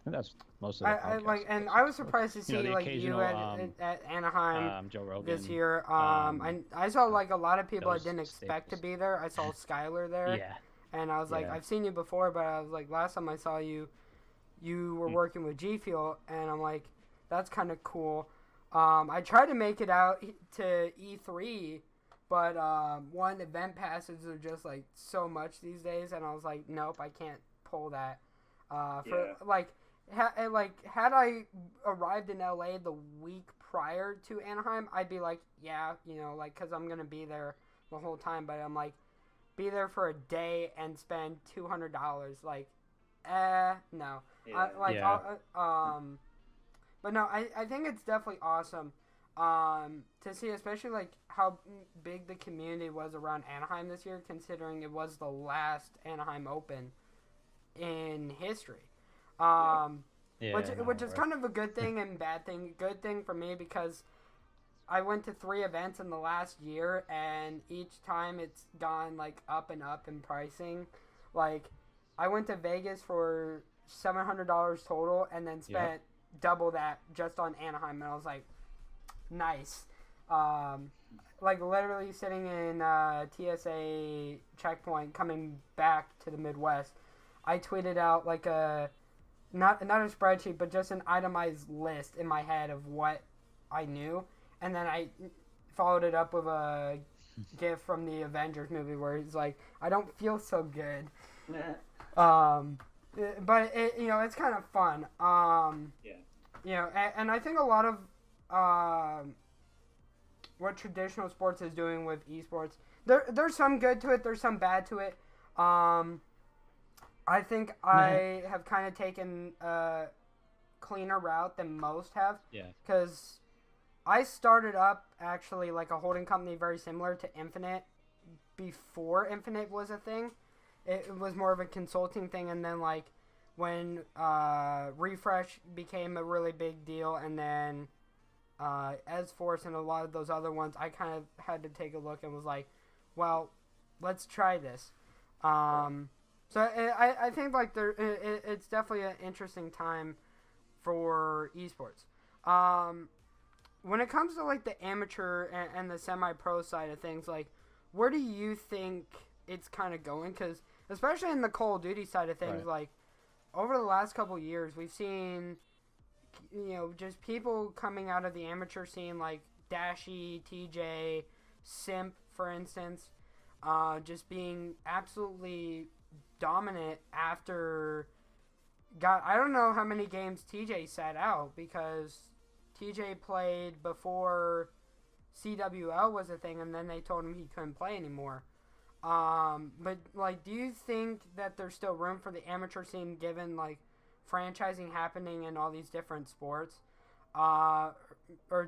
That's most of the and I was surprised to see you at Anaheim Joe Rogan this year. I saw a lot of people I didn't expect to be there. I saw Skylar there, and I was I've seen you before, but I was last time I saw you, you were working with G Fuel, and I'm that's kind of cool. I tried to make it out to E3, but one, event passes are just so much these days, and I was nope, I can't pull that. Had I arrived in LA the week prior to Anaheim, I'd be because I'm gonna be there the whole time. But I'm be there for a day and spend $200. No. But no, I think it's definitely awesome to see, especially how big the community was around Anaheim this year, considering it was the last Anaheim Open in history. Which is kind of a good thing and bad thing. Good thing for me because I went to 3 events in the last year, and each time it's gone up and up in pricing. I went to Vegas for $700 total, and then spent double that just on Anaheim, and I was nice. Literally sitting in TSA checkpoint, coming back to the Midwest, I tweeted out a not a spreadsheet, but just an itemized list in my head of what I knew, and then I followed it up with a GIF from the Avengers movie where he's I don't feel so good. But it's kind of fun. And I think a lot of what traditional sports is doing with esports, there's some good to it, there's some bad to it. I think I have kind of taken a cleaner route than most have. Yeah. Because I started up actually a holding company very similar to Infinite before Infinite was a thing. It was more of a consulting thing, and then when Refresh became a really big deal, and then S-Force and a lot of those other ones, I kind of had to take a look and was well, let's try this. So I think it's definitely an interesting time for esports. When it comes to the amateur and the semi-pro side of things, where do you think it's kind of going? Because especially in the Call of Duty side of things, over the last couple of years, we've seen just people coming out of the amateur scene Dashy, TJ, Simp, for instance, just being absolutely dominant after I don't know how many games TJ sat out, because TJ played before CWL was a thing, and then they told him he couldn't play anymore. But do you think that there's still room for the amateur scene given franchising happening in all these different sports or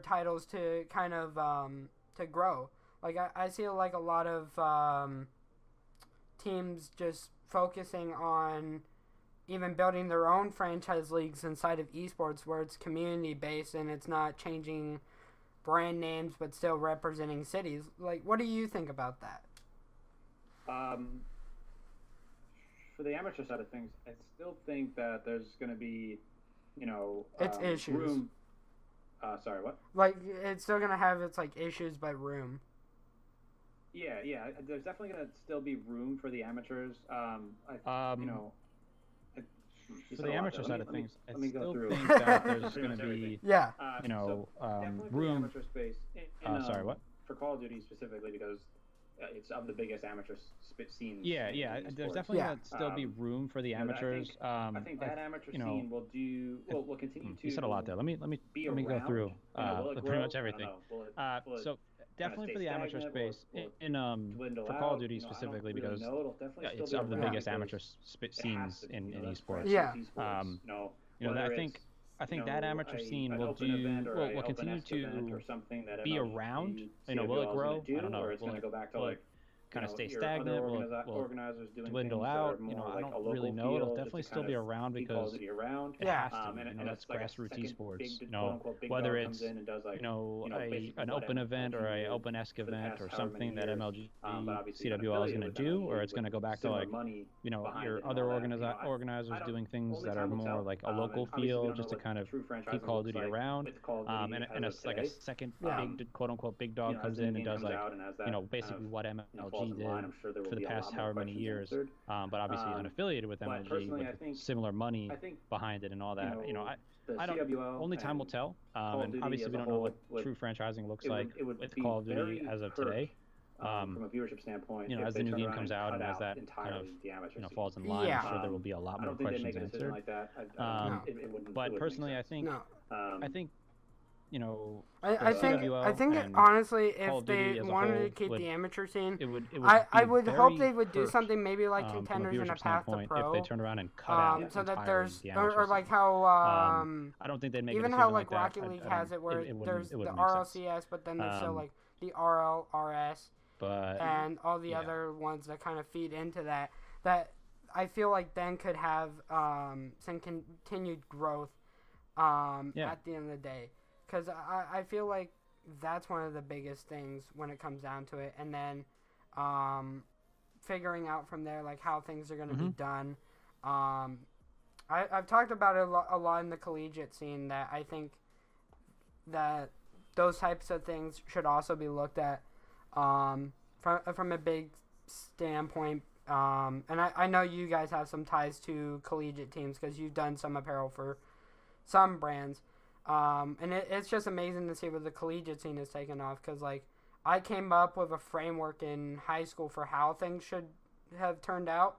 titles to kind of to grow? I see a lot of teams just focusing on even building their own franchise leagues inside of esports where it's community based and it's not changing brand names but still representing cities. Like, what do you think about that? For the amateur side of things, I still think that there's going to be, it's issues. Room. Sorry, what? Like, it's still going to have its, like, issues by room. Yeah. There's definitely going to still be room for the amateurs. For the amateur side of things, I still through. think that there's going to be, room. Amateur space. Sorry, what? For Call of Duty specifically, because it's of the biggest amateur scenes. Yeah. There's definitely going to still be room for the amateurs. I think that amateur scene will continue to. You said a lot there. Let me go through pretty much everything. So definitely for the amateur space for Call of Duty specifically, because it's of the biggest amateur scenes in esports. Yeah. I think that amateur scene will continue to be around. Will it grow? I don't know. Will it kind of stay stagnant? Will it dwindle out? I don't really know. It'll definitely still be around because it has to. That's grassroots esports. Whether it's an open event or an open-esque event or something that MLG CWL is going to do, or it's going to go back to your other organizers doing things that are more like a local feel, just to kind of keep Call of Duty around. And a second big quote-unquote big dog comes in and does basically what MLG did for the past however many years, but obviously unaffiliated with MLG with similar money behind it and all that. I don't. Only time will tell. And obviously we don't know what true franchising looks like with Call of Duty as of today. From a viewership standpoint, as the new game comes out and as that kind of falls in line, I'm sure there will be a lot more questions answered. But personally, I think I think honestly, if they wanted to keep the amateur scene, I would hope they would do something maybe like Contenders and a Path to Pro. If they turn around and cut out so that there's or like how I don't think they'd make even how like Rocket League has it where there's the RLCS, but then there's still like the RLRS and all the other ones that kind of feed into that. That I feel like then could have some continued growth at the end of the day. Because I feel like that's one of the biggest things when it comes down to it. And then figuring out from there, like, how things are going to be done. I've talked about it a lot in the collegiate scene, that I think that those types of things should also be looked at from a big standpoint. And I know you guys have some ties to collegiate teams because you've done some apparel for some brands. And it's just amazing to see where the collegiate scene is taking off, because, like, I came up with a framework in high school for how things should have turned out,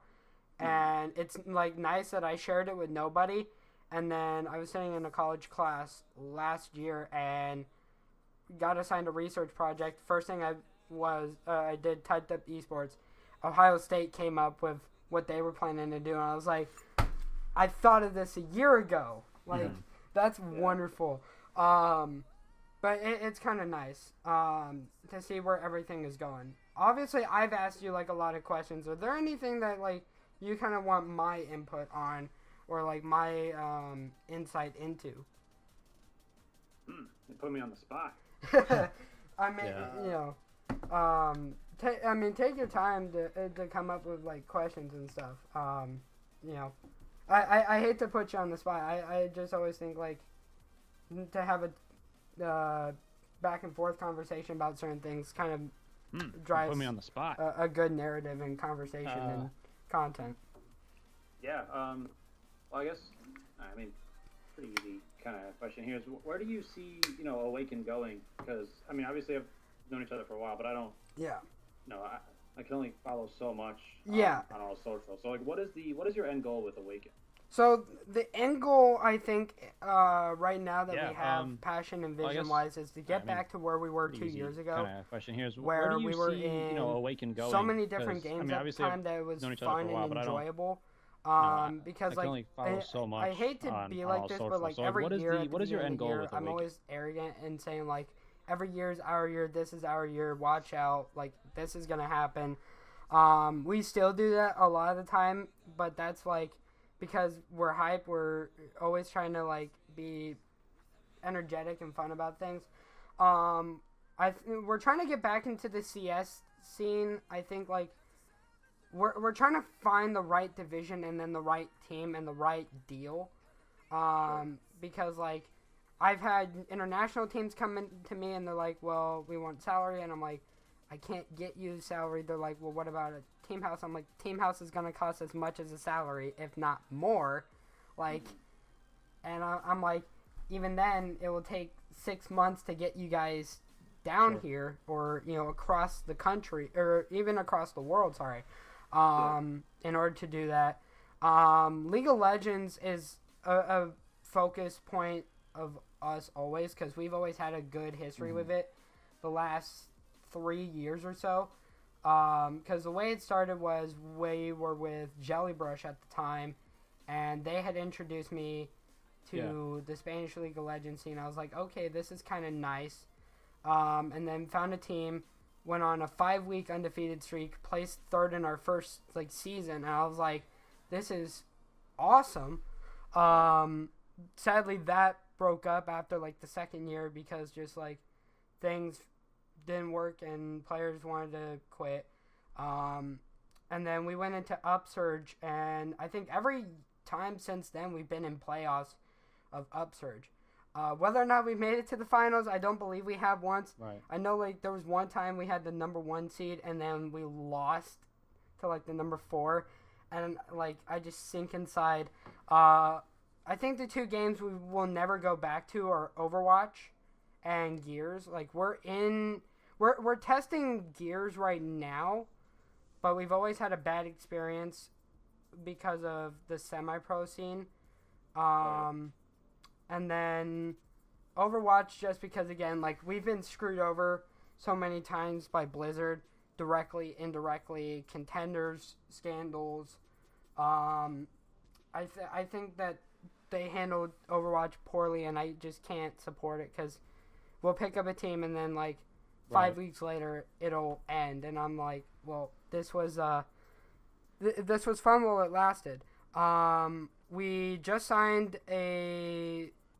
and it's, like, nice that I shared it with nobody, and then I was sitting in a college class last year and got assigned a research project. First thing I did, typed up esports. Ohio State came up with what they were planning to do, and I was like, I thought of this a year ago, like... That's wonderful. But it's kind of nice to see where everything is going. Obviously, I've asked you, like, a lot of questions. Are there anything that, like, you kind of want my input on or, like, my insight into? You put me on the spot. I mean, take your time to come up with, like, questions and stuff. I hate to put you on the spot. I just always think, like, to have a back and forth conversation about certain things kind of drives put me on the spot. A good narrative and conversation and content. Yeah. Well, I guess, pretty easy kind of question here is, where do you see, Awaken going? Because, obviously I've known each other for a while, but I don't. Yeah. I can only follow so much on all social. So, like, what is your end goal with Awaken? So the end goal, I think, right now that we have passion and vision-wise, is to get back to where we were 2 years ago. Kind of question here is, where do you we were see, in Awaken going? So many different games at the time that it was fun and enjoyable. Because, like, I hate to be like this, but, like, every year, what is your end goal with Awaken? I'm always arrogant and saying, like, every year is our year, this is our year, watch out, like, this is going to happen. We still do that a lot of the time, but that's, like, because we're hype, we're always trying to like be energetic and fun about things. We're trying to get back into the CS scene. I think like we're trying to find the right division and then the right team and the right deal. Because like I've had international teams come in to me and they're like, well, we want salary, and I'm like, I can't get you salary. They're like, well, what about a team house? I'm like, team house is gonna cost as much as a salary, if not more. Like, and I'm like, even then, it will take 6 months to get you guys down here, or across the country, or even across the world. Sorry, in order to do that, League of Legends is a focus point of us always, because we've always had a good history with it the last 3 years or so. Because the way it started was we were with Jellybrush at the time, and they had introduced me to the Spanish League of Legends scene. I was like, okay, this is kind of nice. And then found a team, went on a 5-week undefeated streak, placed third in our first season, and I was like, this is awesome. Sadly, that broke up after the second year because just things didn't work and players wanted to quit. And then we went into Upsurge, and I think every time since then we've been in playoffs of Upsurge. Whether or not we made it to the finals, I don't believe we have once. Right. I know there was one time we had the number 1 seed and then we lost to the number 4, and I just sink inside. I think the 2 games we will never go back to are Overwatch and Gears. We're testing Gears right now, but we've always had a bad experience because of the semi-pro scene. And then Overwatch, just because, again, we've been screwed over so many times by Blizzard, directly, indirectly, contenders, scandals. I think that they handled Overwatch poorly, and I just can't support it, because we'll pick up a team and then 5 weeks later it'll end, and I'm like, well, this was this was fun while it lasted. We just signed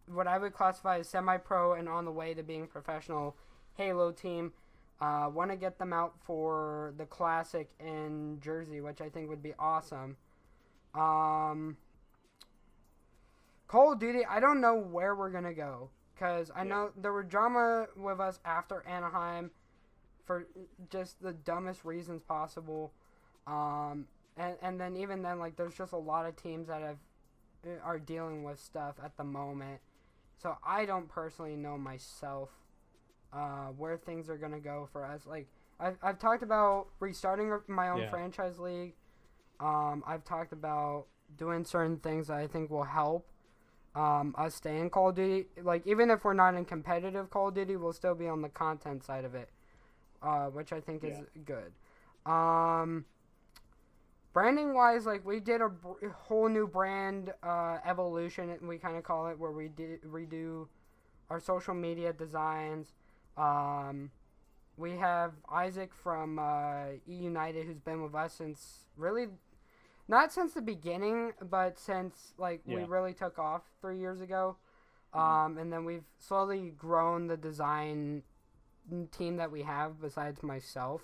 what I would classify as semi-pro and on the way to being professional Halo team. Want to get them out for the Classic in Jersey, which I think would be awesome. Call of Duty, I don't know where we're going to go, because I know there were drama with us after Anaheim for just the dumbest reasons possible. And then even then, there's just a lot of teams that are dealing with stuff at the moment. So I don't personally know myself where things are going to go for us. I've talked about restarting my own franchise league. I've talked about doing certain things that I think will help us stay in Call of Duty. Even if we're not in competitive Call of Duty, we'll still be on the content side of it, which I think is good. Branding wise, we did a whole new brand evolution, we kind of call it, where we redo our social media designs. We have Isaac from E United, who's been with us since not since the beginning, but since we really took off 3 years ago. And then we've slowly grown the design team that we have besides myself.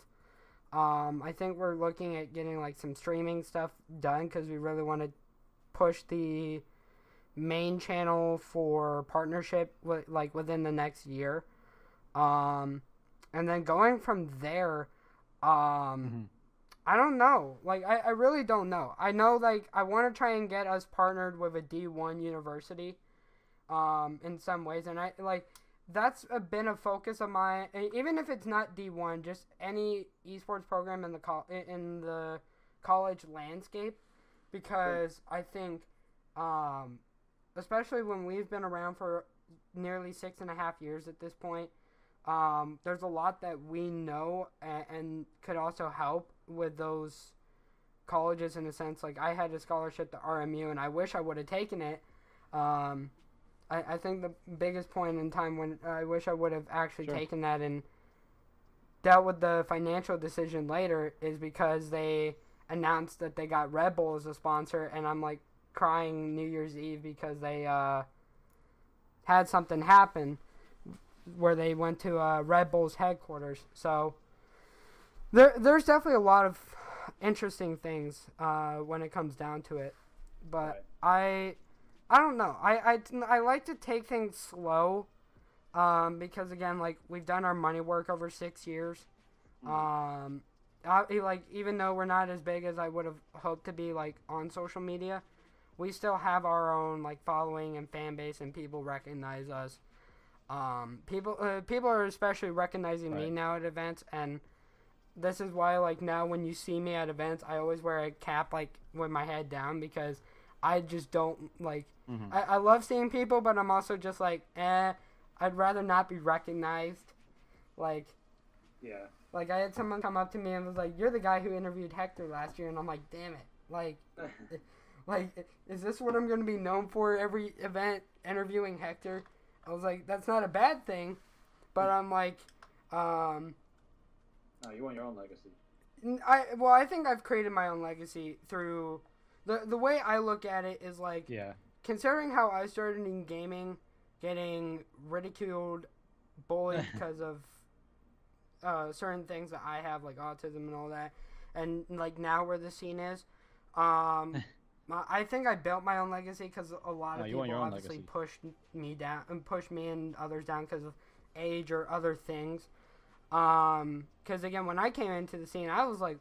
I think we're looking at getting some streaming stuff done, because we really want to push the main channel for partnership within the next year. And then going from there, I don't know. I really don't know. I know I want to try and get us partnered with a D1 university in some ways, and that's been a focus of mine. Even if it's not D1, just any esports program in the college landscape, because I think, especially when we've been around for nearly 6.5 years at this point, there's a lot that we know and could also help with those colleges, in a sense. I had a scholarship to RMU, and I wish I would have taken it. I think the biggest point in time when I wish I would have actually taken that and dealt with the financial decision later is because they announced that they got Red Bull as a sponsor, and I'm like, crying New Year's Eve because they had something happen where they went to Red Bull's headquarters. So there's definitely a lot of interesting things when it comes down to it. But I don't know. I like to take things slow because, again, like, we've done our money work over 6 years. Like, even though we're not as big as I would have hoped to be, like, on social media, we still have our own, like, following and fan base, and people recognize us. People are especially recognizing me now at events, and this is why, like, now when you see me at events, I always wear a cap, like, with my head down, because I just don't, like, I love seeing people, but I'm also just like, I'd rather not be recognized. Like, like, I had someone come up to me and was like, "You're the guy who interviewed Hector last year," and I'm like, damn it. Like, is this what I'm going to be known for every event, interviewing Hector? I was like, that's not a bad thing, but I'm like, no, you want your own legacy. I think I've created my own legacy through the way I look at it is like, considering how I started in gaming, getting ridiculed, bullied because of certain things that I have, like autism and all that, and like now where the scene is, I think I built my own legacy because a lot of people obviously pushed me down and pushed me and others down because of age or other things. Because again, when I came into the scene, I was like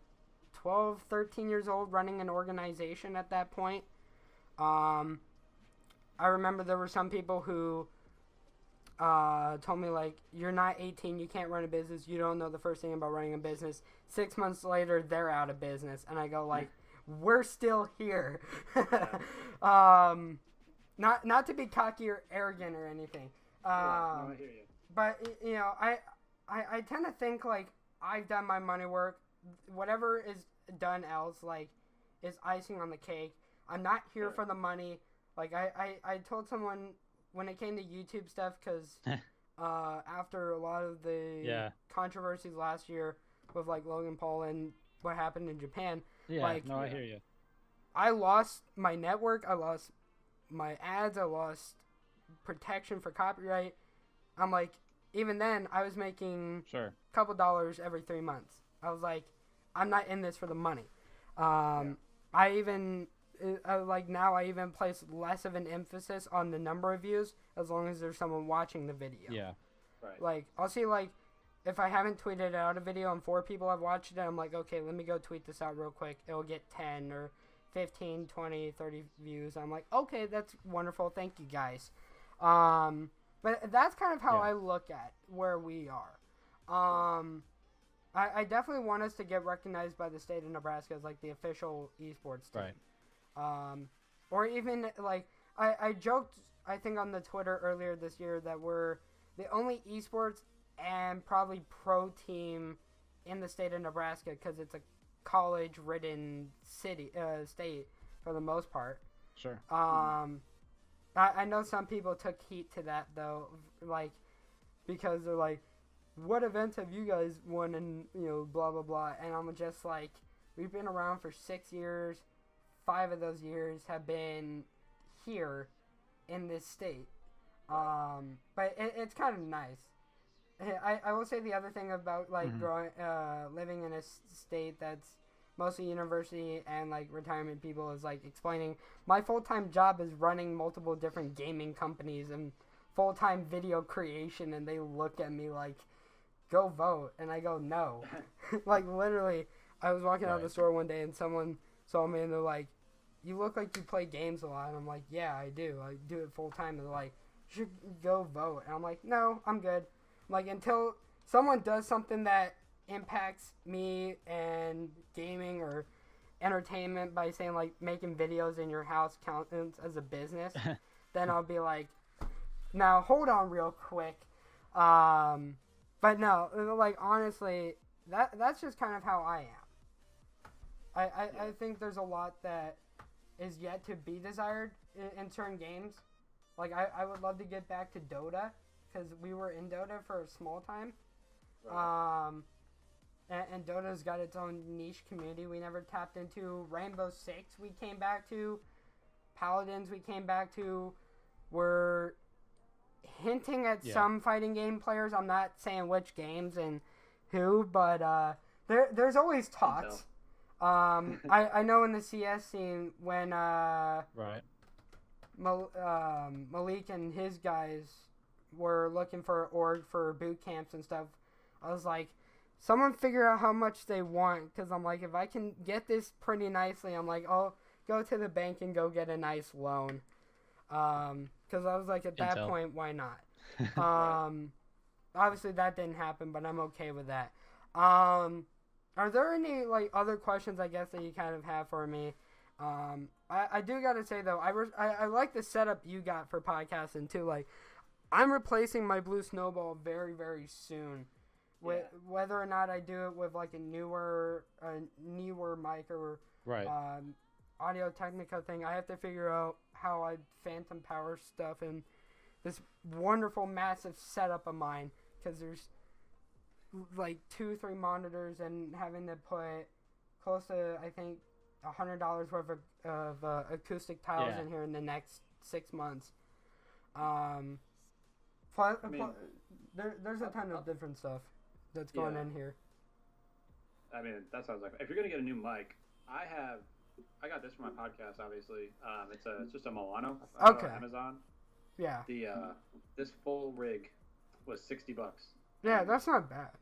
12, 13 years old, running an organization at that point. I remember there were some people who told me, like, you're not 18, you can't run a business, you don't know the first thing about running a business. 6 months later, they're out of business, and I go, like, we're still here. Not to be cocky or arrogant or anything. No, I hear you. But, you know, I tend to think, like, I've done my money work. Whatever is done else, like, is icing on the cake. I'm not here for the money. Like, I told someone when it came to YouTube stuff, because after a lot of the controversies last year with, like, Logan Paul and what happened in Japan, I hear you. I lost my network, I lost my ads, I lost protection for copyright. I'm like, even then, I was making a couple dollars every 3 months. I was like, I'm not in this for the money. I even, like, now I even place less of an emphasis on the number of views as long as there's someone watching the video. Yeah. Right. Like, I'll see, like, if I haven't tweeted out a video and 4 people have watched it, I'm like, okay, let me go tweet this out real quick. It'll get 10 or 15, 20, 30 views. I'm like, okay, that's wonderful. Thank you, guys. But that's kind of how I look at where we are. I definitely want us to get recognized by the state of Nebraska as, like, the official esports team. Right. Or even, like, I joked, I think, on the Twitter earlier this year that we're the only esports and probably pro team in the state of Nebraska because it's a college-ridden state for the most part. Sure. I know some people took heat to that, though, like, because they're like, what events have you guys won, and, you know, blah, blah, blah, and I'm just like, we've been around for 6 years, 5 of those years have been here in this state, but it's kind of nice. I will say the other thing about, like, living in a state that's mostly university and, like, retirement people is, like, explaining my full-time job is running multiple different gaming companies and full-time video creation, and they look at me like, go vote, and I go, no. Like, literally, I was walking out of the store one day and someone saw me and they're like, you look like you play games a lot, and I'm like, yeah, I do it full-time, and they're like, you should go vote, and I'm like, no, I'm good. Like, until someone does something that impacts me and gaming or entertainment by saying, like, making videos in your house counts as a business, then I'll be like, now hold on real quick. But no, like, honestly, that's just kind of how I am. I think there's a lot that is yet to be desired in certain games. Like, I would love to get back to Dota, because we were in Dota for a small time. Right. And Dota's got its own niche community we never tapped into. Rainbow Six we came back to Paladins we came back to were hinting at some fighting game players. I'm not saying which games and who, but there's always talks. I know in the CS scene when Malik and his guys were looking for org for boot camps and stuff, I was like, someone figure out how much they want, because I'm like, if I can get this pretty nicely, I'm like, I'll go to the bank and go get a nice loan. Because I was like, at that point, why not? Obviously that didn't happen, but I'm okay with that. Are there any like other questions, I guess, that you kind of have for me? I do gotta say though, I like the setup you got for podcasting too. Like, I'm replacing my Blue Snowball very, very soon. Whether or not I do it with like a newer mic or Audio Technica thing, I have to figure out how I phantom power stuff in this wonderful massive setup of mine, because there's like 2-3 monitors and having to put close to, I think, $100 worth of acoustic tiles in here in the next 6 months. There's a ton of different stuff that's going in here. I mean, that sounds like, if you're gonna get a new mic, I got this for my podcast. Obviously, it's just a Milano. On Amazon. Yeah. This full rig was $60. Yeah, that's not bad.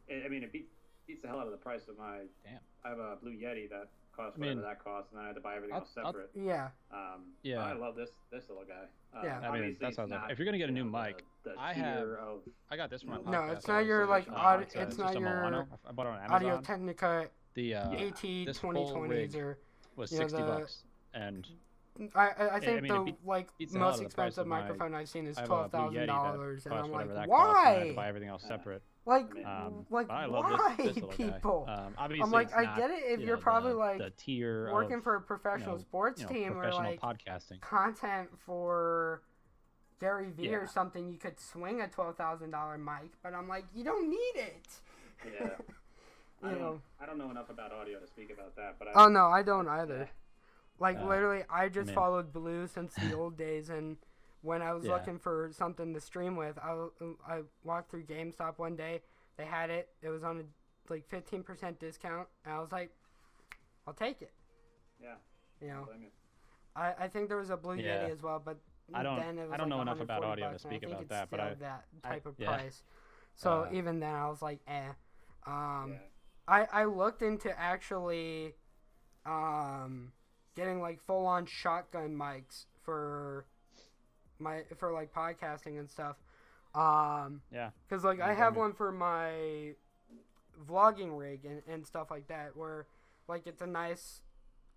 I mean, it beats the hell out of the price of my. Damn. I have a Blue Yeti that costs whatever that costs, and then I had to buy everything else separate. I love this little guy. I mean, that sounds like, if you're gonna get a new mic, I got this one. No, it's not your like it's not your I bought it on Amazon. Audio Technica the AT 2020s or was $60, and I think the most expensive microphone I've seen is $12,000, and I'm like, why? I had to buy everything else separate. Like why, people? I'm like, I get it if you're probably like the tier working for a professional sports team or like podcasting content for Gary Vee or something. You could swing a $12,000 mic, but I'm like, you don't need it. Yeah. I don't know enough about audio to speak about that, but no, I don't either. Like literally, I just followed Blue since the old days, and when I was looking for something to stream with, I walked through GameStop one day. They had it. It was on a 15% discount, and I was like, I'll take it. Yeah. I think there was a Blue Yeti as well, but I don't know enough about audio to speak about that, but that type of price. So even then, I was like, I looked into actually getting like full on shotgun mics for like podcasting and stuff. Because like I have one for my vlogging rig and stuff like that, where like it's a nice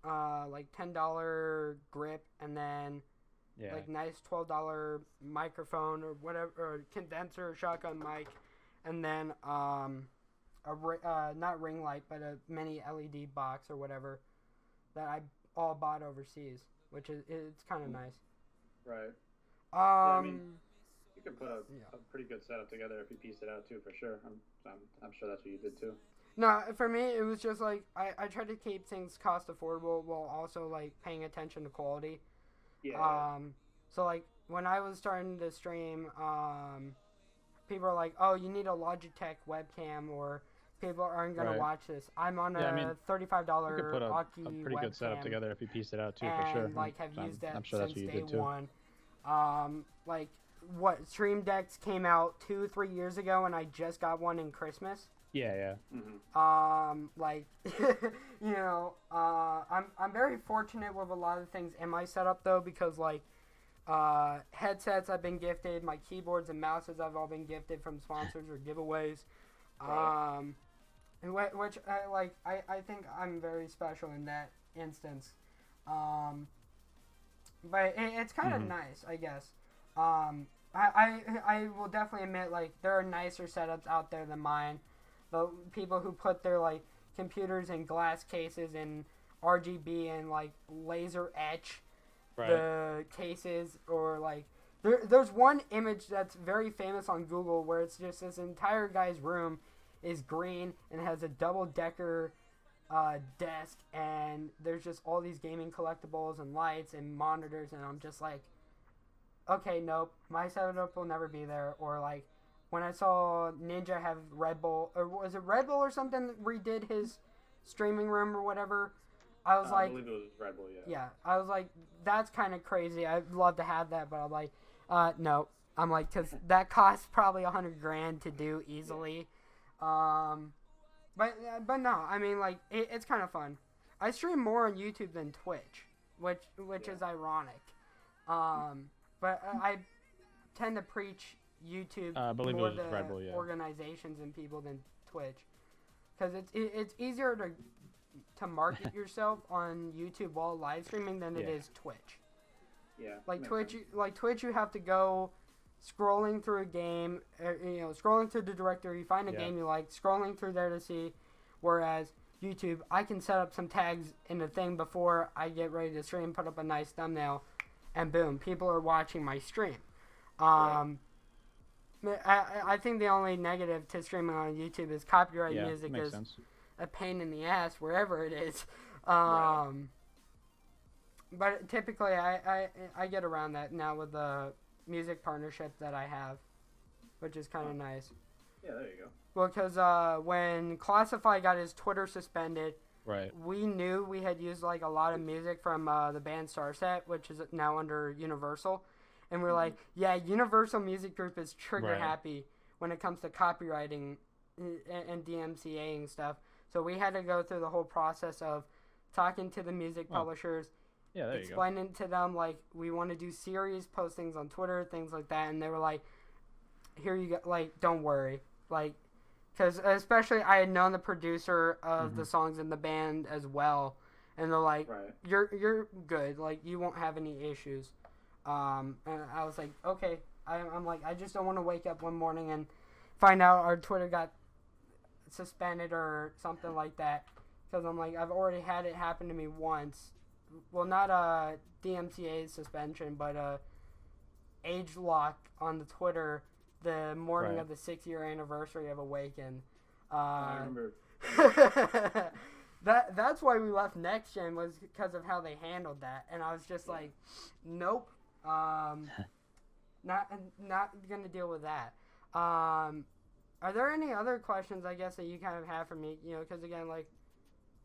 like $10 grip, and then like nice $12 microphone or whatever, or condenser or shotgun mic, and then not ring light, but a mini LED box or whatever that I all bought overseas, which is it's kind of nice. Right. I mean, you could put a pretty good setup together if you piece it out too, for sure. I'm sure that's what you did too. No, for me it was just like I tried to keep things cost affordable while also like paying attention to quality. Yeah. So like when I was starting to stream, people are like, "Oh, you need a Logitech webcam," or people aren't gonna watch this. I'm on a $35 you could put a pretty webcam, good setup together if you piece it out too, and, for sure. Like have used that I'm sure since that's what day you did too. one. Like what Stream Decks came out 2-3 years ago, and I just got one in Christmas. Yeah. Mm-hmm. Like I'm very fortunate with a lot of things in my setup though, because like headsets I've been gifted, my keyboards and mouses I've all been gifted from sponsors or giveaways. And which I think I'm very special in that instance. But it's kind of nice, I guess. I will definitely admit, like, there are nicer setups out there than mine. The people who put their like computers in glass cases and RGB and like laser etch the cases, or like there's one image that's very famous on Google where it's just this entire guy's room is green and has a double-decker desk, and there's just all these gaming collectibles and lights and monitors, and I'm just like, okay, nope, my setup will never be there. Or like when I saw Ninja have Red Bull, or was it Red Bull or something, redid his streaming room or whatever, I was like, I believe it was Red Bull, yeah. Yeah, I was like, that's kind of crazy. I'd love to have that, but I'm like, no. I'm like, because that costs probably $100,000 to do easily. But no, I mean, like, it's kind of fun. I stream more on YouTube than Twitch, which is ironic. But I tend to preach YouTube more to Red Bull, yeah. organizations and people than Twitch, because it's easier to market yourself on YouTube while live streaming than it is Twitch. Yeah. Like Twitch, you have to go scrolling through a game, scrolling through the directory, find a game you like, scrolling through there to see. Whereas YouTube, I can set up some tags in the thing before I get ready to stream, put up a nice thumbnail, and boom, people are watching my stream. I think the only negative to streaming on YouTube is copyright music is a pain in the ass wherever it is. But typically, I get around that now with the music partnership that I have, which is kind of nice. Yeah, there you go. Well, because when Classify got his Twitter suspended, we knew we had used like a lot of music from the band Starset, which is now under Universal, and we're like, yeah, Universal Music Group is trigger happy when it comes to copywriting and DMCAing stuff. So we had to go through the whole process of talking to the music publishers. Yeah, there explaining you go. to them, like, we want to do series postings on Twitter, things like that, and they were like, here you go, like, don't worry, like, because especially I had known the producer of the songs in the band as well, and they're like, you're good, like, you won't have any issues, and I was like, okay, I'm like, I just don't want to wake up one morning and find out our Twitter got suspended or something like that, because I'm like, I've already had it happen to me once. Well, not a DMCA suspension, but a age lock on the Twiter the morning of the 6-year anniversary of Awaken. I remember. That's why we left Next Gen, was because of how they handled that, and I was just like, nope, not gonna deal with that. Are there any other questions, I guess, that you kind of have for me? Because again, like,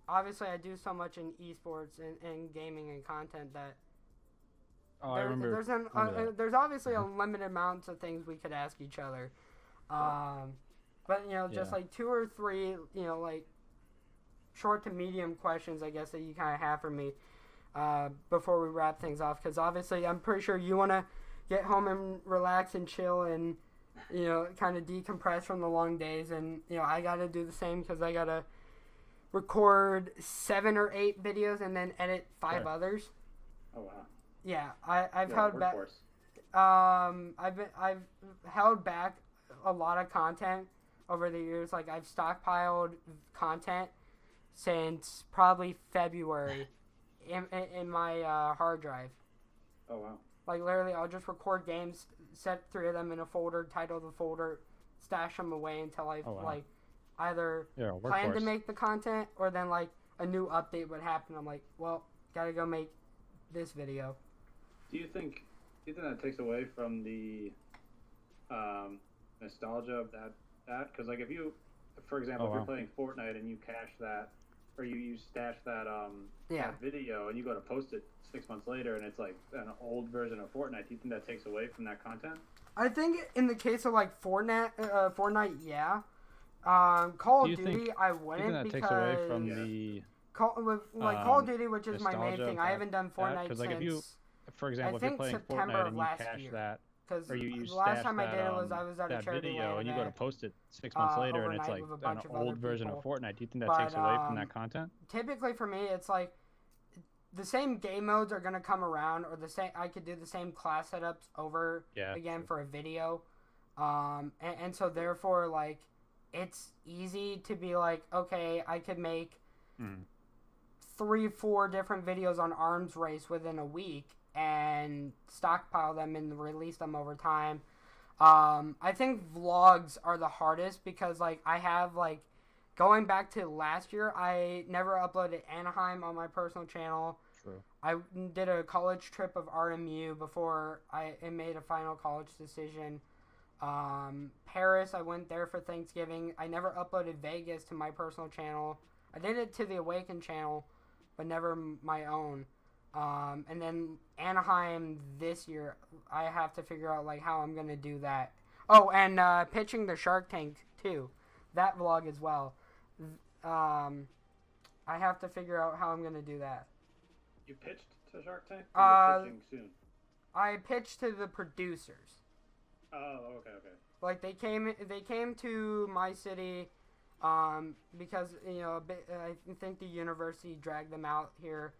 obviously, I do so much in esports and gaming and content that there's obviously a limited amount of things we could ask each other. But, just like 2 or 3, like short to medium questions, I guess, that you kind of have for me before we wrap things off. Because obviously, I'm pretty sure you want to get home and relax and chill and, kind of decompress from the long days. And, I got to do the same because I got to record 7 or 8 videos and then edit 5 others. Oh wow. Yeah, I've held back. I've held back a lot of content over the years. Like, I've stockpiled content since probably February in my hard drive. Oh wow. Like, literally, I'll just record games, set 3 of them in a folder, title the folder, stash them away until I like either plan to make the content or then like a new update would happen. I'm like, well, gotta go make this video. Do you think that takes away from the nostalgia of that? Because like if you, for example, if you're playing Fortnite and you cache that, or you stash that that video and you go to post it 6 months later and it's like an old version of Fortnite, do you think that takes away from that content? I think in the case of like Fortnite, yeah. Call of Duty, I wouldn't, because takes away from the Call of Duty, which is my main thing. I haven't done Fortnite since. Like if you, for example, if you're playing September Fortnite and you cache year. that, or you the last time I did it was I was at a that charity video and you go to post it 6 months later and it's like an old version of Fortnite, do you think that takes away from that content? Typically for me, it's like the same game modes are gonna come around, or the same. I could do the same class setups over again for a video, and so therefore like it's easy to be like, okay, I could make 3-4 different videos on arms race within a week and stockpile them and release them over time. I think vlogs are the hardest because like I have like going back to last year, I never uploaded Anaheim on my personal channel. True. I did a college trip of RMU before I made a final college decision. Paris, I went there for Thanksgiving. I never uploaded Vegas to my personal channel. I did it to the Awaken channel, but never my own. And then Anaheim this year, I have to figure out like how I'm gonna do that. Oh, and pitching the Shark Tank too, that vlog as well. I have to figure out how I'm gonna do that. You pitched to Shark Tank? Or you're pitching soon? I pitched to the producers. Oh, okay. Like they came to my city, because I think the university dragged them out here.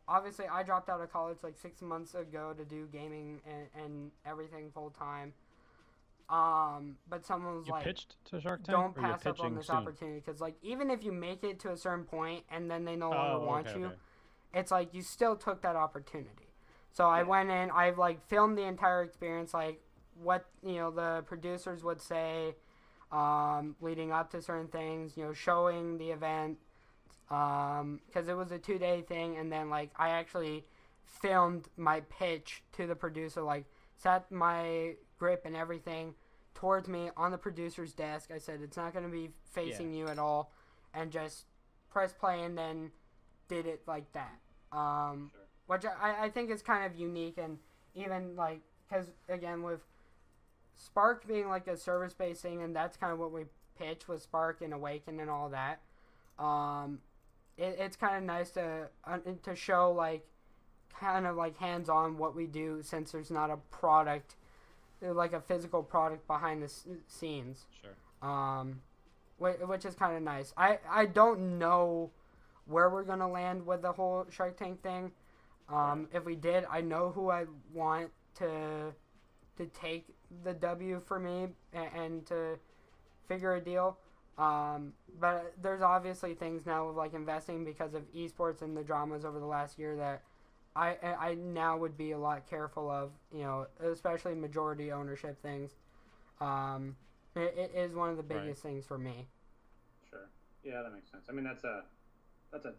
Obviously, I dropped out of college like 6 months ago to do gaming and everything full time. But someone was like, pitched to Shark Tank, don't pass up on this opportunity, because like even if you make it to a certain point and then they no longer want you, it's like you still took that opportunity. So I went in, I've like filmed the entire experience, like what the producers would say, leading up to certain things, showing the event, because it was a 2-day thing, and then like I actually filmed my pitch to the producer, like set my grip and everything towards me on the producer's desk. I said it's not going to be facing you at all, and just press play, and then did it like that. Which I think is kind of unique, and even like because again with Spark being like a service-based thing, and that's kind of what we pitch with Spark and Awaken and all that. It's kind of nice to show like kind of like hands-on what we do, since there's not a product, like a physical product behind the scenes. Sure. Which is kind of nice. I don't know where we're gonna land with the whole Shark Tank thing. If we did, I know who I want to take the W for me and to figure a deal. But there's obviously things now with like investing because of esports and the dramas over the last year that I now would be a lot careful of, especially majority ownership things. It is one of the biggest things for me. Sure. Yeah, that makes sense. I mean, that's a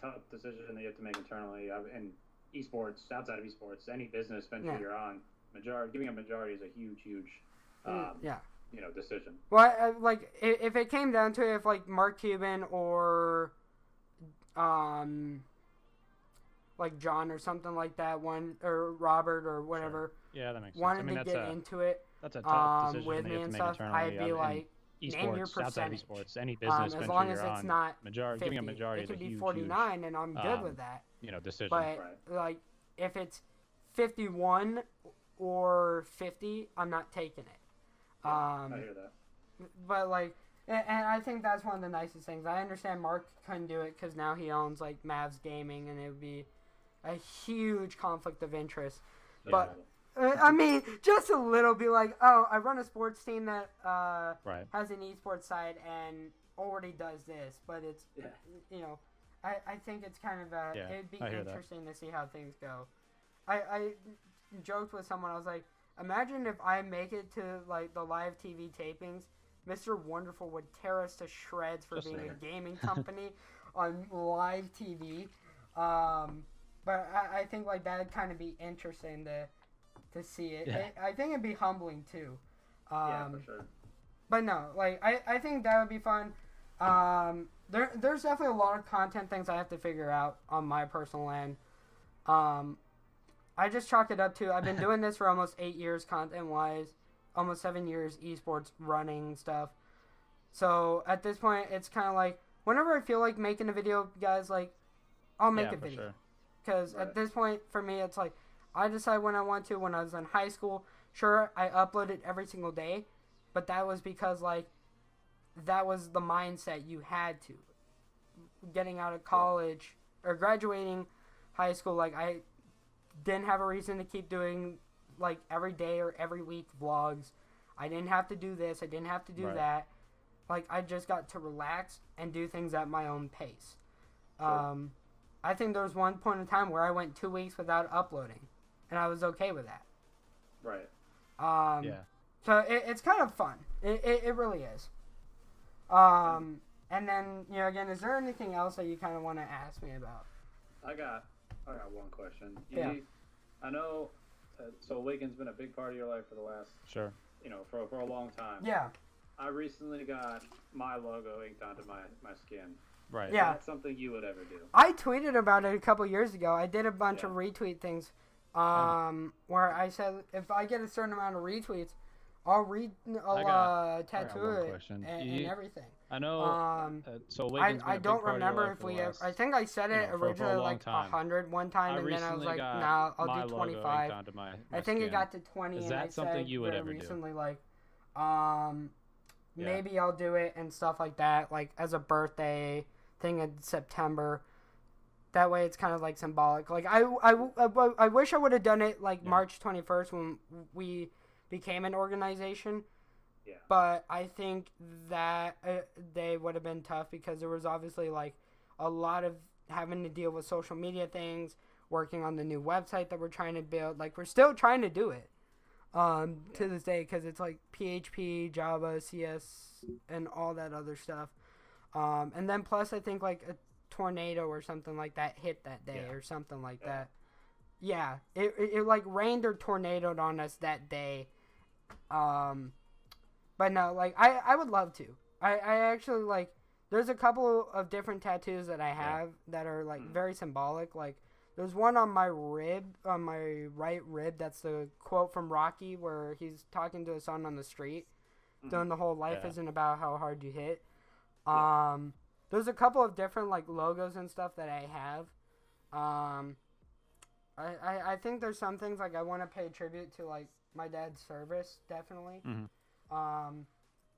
tough decision that you have to make internally. In esports, outside of esports, any business venture you're on, giving a majority is a huge decision. Well, like if it came down to it, if like Mark Cuban or like John or something like that, or Robert or whatever, yeah, that makes sense. wanted to get into it, that's a tough decision with me and stuff, internally. I'd be like, esports, name your percentage. outside of esports, any business as long as it's not giving a majority, it could is a be huge, 49, and I'm good with that. Decision. But like if it's 51 or 50, I'm not taking it. I hear that. But like, and I think that's one of the nicest things. I understand Mark couldn't do it because now he owns like Mavs Gaming, and it would be a huge conflict of interest. Yeah. But I mean, just a little, be like, oh, I run a sports team that has an esports side and already does this, but it's I think it's kind of it'd be interesting to see how things go. I joked with someone, I was like, imagine if I make it to like the live TV tapings, Mr. Wonderful would tear us to shreds for being a gaming company on live TV. But I think like that'd kind of be interesting to see it. Yeah. I think it'd be humbling too. Yeah, for sure. But no, like I think that would be fun. There's definitely a lot of content things I have to figure out on my personal end. I just chalk it up to, I've been doing this for almost 8 years content-wise, almost 7 years esports running stuff. So at this point, it's kind of like, whenever I feel like making a video, guys, like, I'll make a video. Because at this point, for me, it's like, I decide when I want to. When I was in high school, sure, I uploaded every single day, but that was because, like, that was the mindset you had to. Getting out of college, or graduating high school, like, I didn't have a reason to keep doing, like, every day or every week vlogs. I didn't have to do this. I didn't have to do that. Like, I just got to relax and do things at my own pace. I think there was one point in time where I went 2 weeks without uploading, and I was okay with that. Right. So it's kind of fun. It really is. And And then, again, is there anything else that you kind of want to ask me about? I got one question. Yeah. I know, so Awaken's been a big part of your life for the last, sure, for a long time. Yeah. I recently got my logo inked onto my skin. Right. Yeah. Is that something you would ever do? I tweeted about it a couple years ago. I did a bunch of retweet things, where I said if I get a certain amount of retweets, I'll tattoo it and everything. I know. So Awaken's I don't remember if we ever. I think I said it originally like 100 one time, and then I was like, "Nah, I'll do 25." I think it got to 20, and I said recently like, maybe I'll do it and stuff like that, like as a birthday thing in September. That way, it's kind of like symbolic. Like I wish I would have done it like March 21st when we became an organization. Yeah. But I think that they would have been tough because there was obviously like a lot of having to deal with social media things, working on the new website that we're trying to build. Like we're still trying to do it to this day because it's like PHP, Java, CS, and all that other stuff. And then plus I think like a tornado or something like that hit that day or something like that. Yeah, it like rained or tornadoed on us that day. But no, like, I would love to. I actually, like, there's a couple of different tattoos that I have that are, like, very symbolic. Like, there's one on my rib, on my right rib. That's the quote from Rocky where he's talking to his son on the street. Doing the whole life isn't about how hard you hit. There's a couple of different, like, logos and stuff that I have. I think there's some things, like, I want to pay tribute to, like, my dad's service, definitely.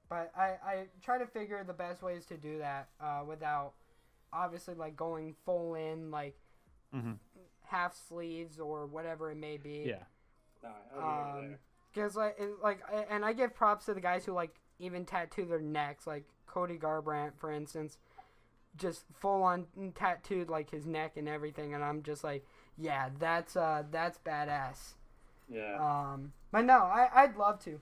But I try to figure the best ways to do that without obviously like going full in like half sleeves or whatever it may be. Because and I give props to the guys who like even tattoo their necks, like Cody Garbrandt, for instance, just full on tattooed like his neck and everything, and I'm just like, yeah, that's badass. Yeah. But no, I'd love to.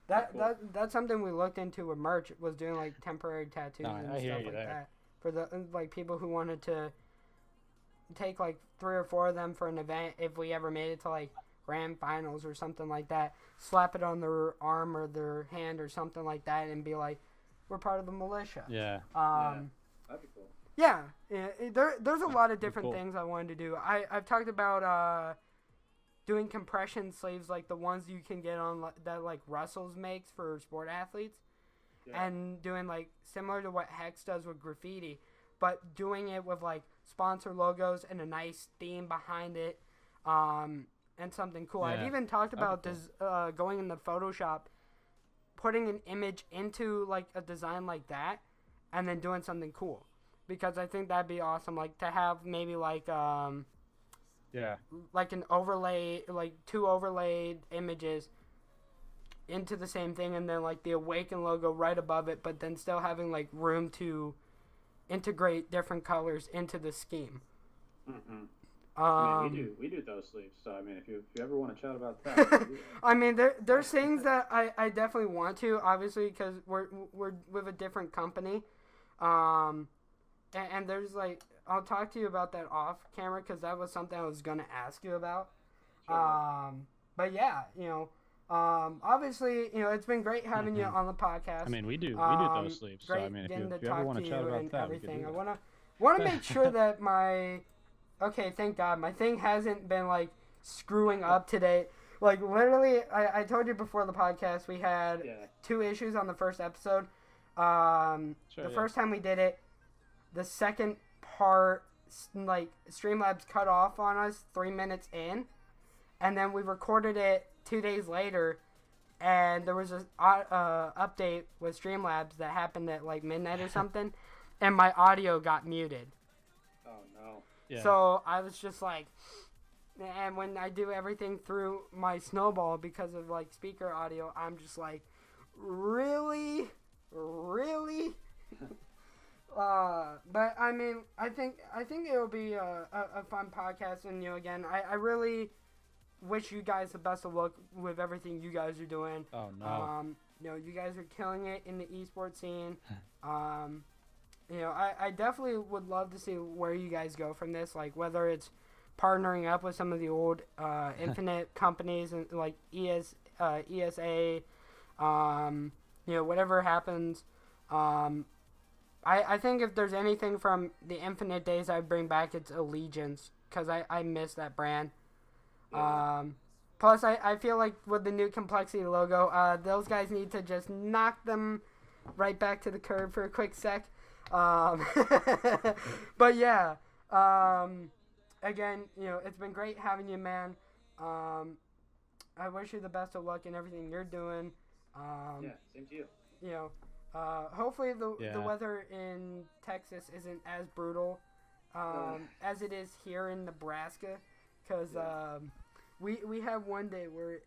That's something we looked into with merch, was doing like temporary tattoos and stuff like that for the like people who wanted to take like 3 or 4 of them for an event if we ever made it to like grand finals or something like that, slap it on their arm or their hand or something like that and be like, we're part of the militia. That'd be cool. There's a lot of different things I wanted to do. I've talked about doing compression sleeves like the ones you can get on that like Russell's makes for sport athletes, and doing like similar to what Hex does with graffiti, but doing it with like sponsor logos and a nice theme behind it, and something cool. I've even talked about going into Photoshop, putting an image into like a design like that, and then doing something cool, because I think that'd be awesome. Like to have maybe like like an overlay, like 2 overlaid images into the same thing, and then like the Awaken logo right above it, but then still having like room to integrate different colors into the scheme. I mean, we do those sleeves, so I mean, if you ever want to chat about that. I mean, there's things that I definitely want to, obviously, because we're with a different company, and there's like, I'll talk to you about that off camera, because that was something I was gonna ask you about. But yeah, obviously, it's been great having you on the podcast. I mean, we do those sleeves. So I mean, if you ever want to chat about that, everything. I wanna make sure that thank God, my thing hasn't been like screwing up today. Like literally, I told you before the podcast we had 2 issues on the first episode. First time we did it, the second part, like Streamlabs cut off on us 3 minutes in, and then we recorded it 2 days later, and there was a update with Streamlabs that happened at like midnight or something, and my audio got muted. Oh no. Yeah. So I was just like, and when I do everything through my Snowball because of like speaker audio, I'm just like, really? But I mean, I think it'll be a fun podcast, and again, I really wish you guys the best of luck with everything you guys are doing. Oh no. You guys are killing it in the esports scene. I definitely would love to see where you guys go from this, like whether it's partnering up with some of the old Infinite companies and like ESA, whatever happens. I think if there's anything from the Infinite days I'd bring back, it's Allegiance, because I miss that brand. Yeah. Plus, I feel like with the new Complexity logo, those guys need to just knock them right back to the curb for a quick sec. But yeah, again, it's been great having you, man. I wish you the best of luck in everything you're doing. Yeah, same to you. Hopefully the weather in Texas isn't as brutal as it is here in Nebraska, because we have one day where,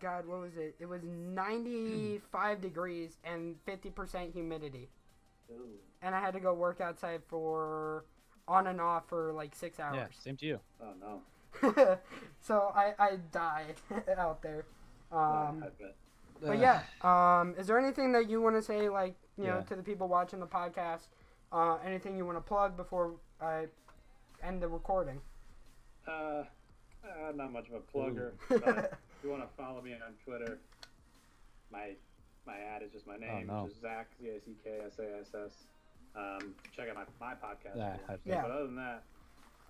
God, what was it? It was 95 degrees and 50% humidity. Ooh. And I had to go work outside for on and off for like 6 hours. Yeah, same to you. Oh no. So I died out there. I bet. But yeah, is there anything that you want to say, like, to the people watching the podcast? Anything you want to plug before I end the recording? Not much of a plugger, but if you want to follow me on Twitter, my ad is just my name, which is Zack, ZACKSASS. Check out my podcast. But other than that,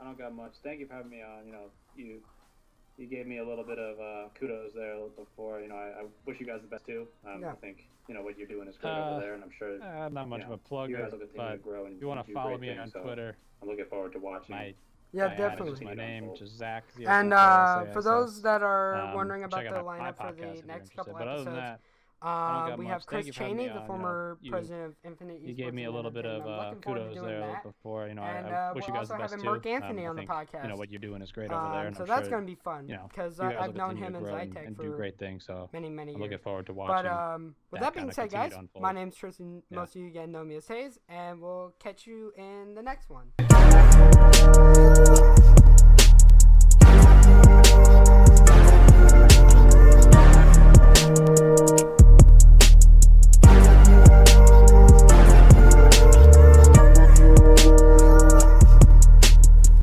I don't got much. Thank you for having me on. You gave me a little bit of kudos there before. I wish you guys the best too. I think what you're doing is great over there, and I'm sure not much of a plugger, you guys will continue to grow. And if you want to follow me on Twitter, I'm looking forward to watching. Definitely. My name, which is Zack. And for those that are wondering about the lineup for the next couple episodes, we have Chris Cheney, the former president of Infinite Esports. You gave me a little bit of kudos there before. I wish you guys the best too. Mark Anthony on the podcast. What you're doing is great over there, and so that's going to be fun, because I've known him and Zytech for do great things. So many years. I'm looking forward to watching. But with that being said, guys, my name's Tristan. Most of you again know me as Hayes, and we'll catch you in the next one.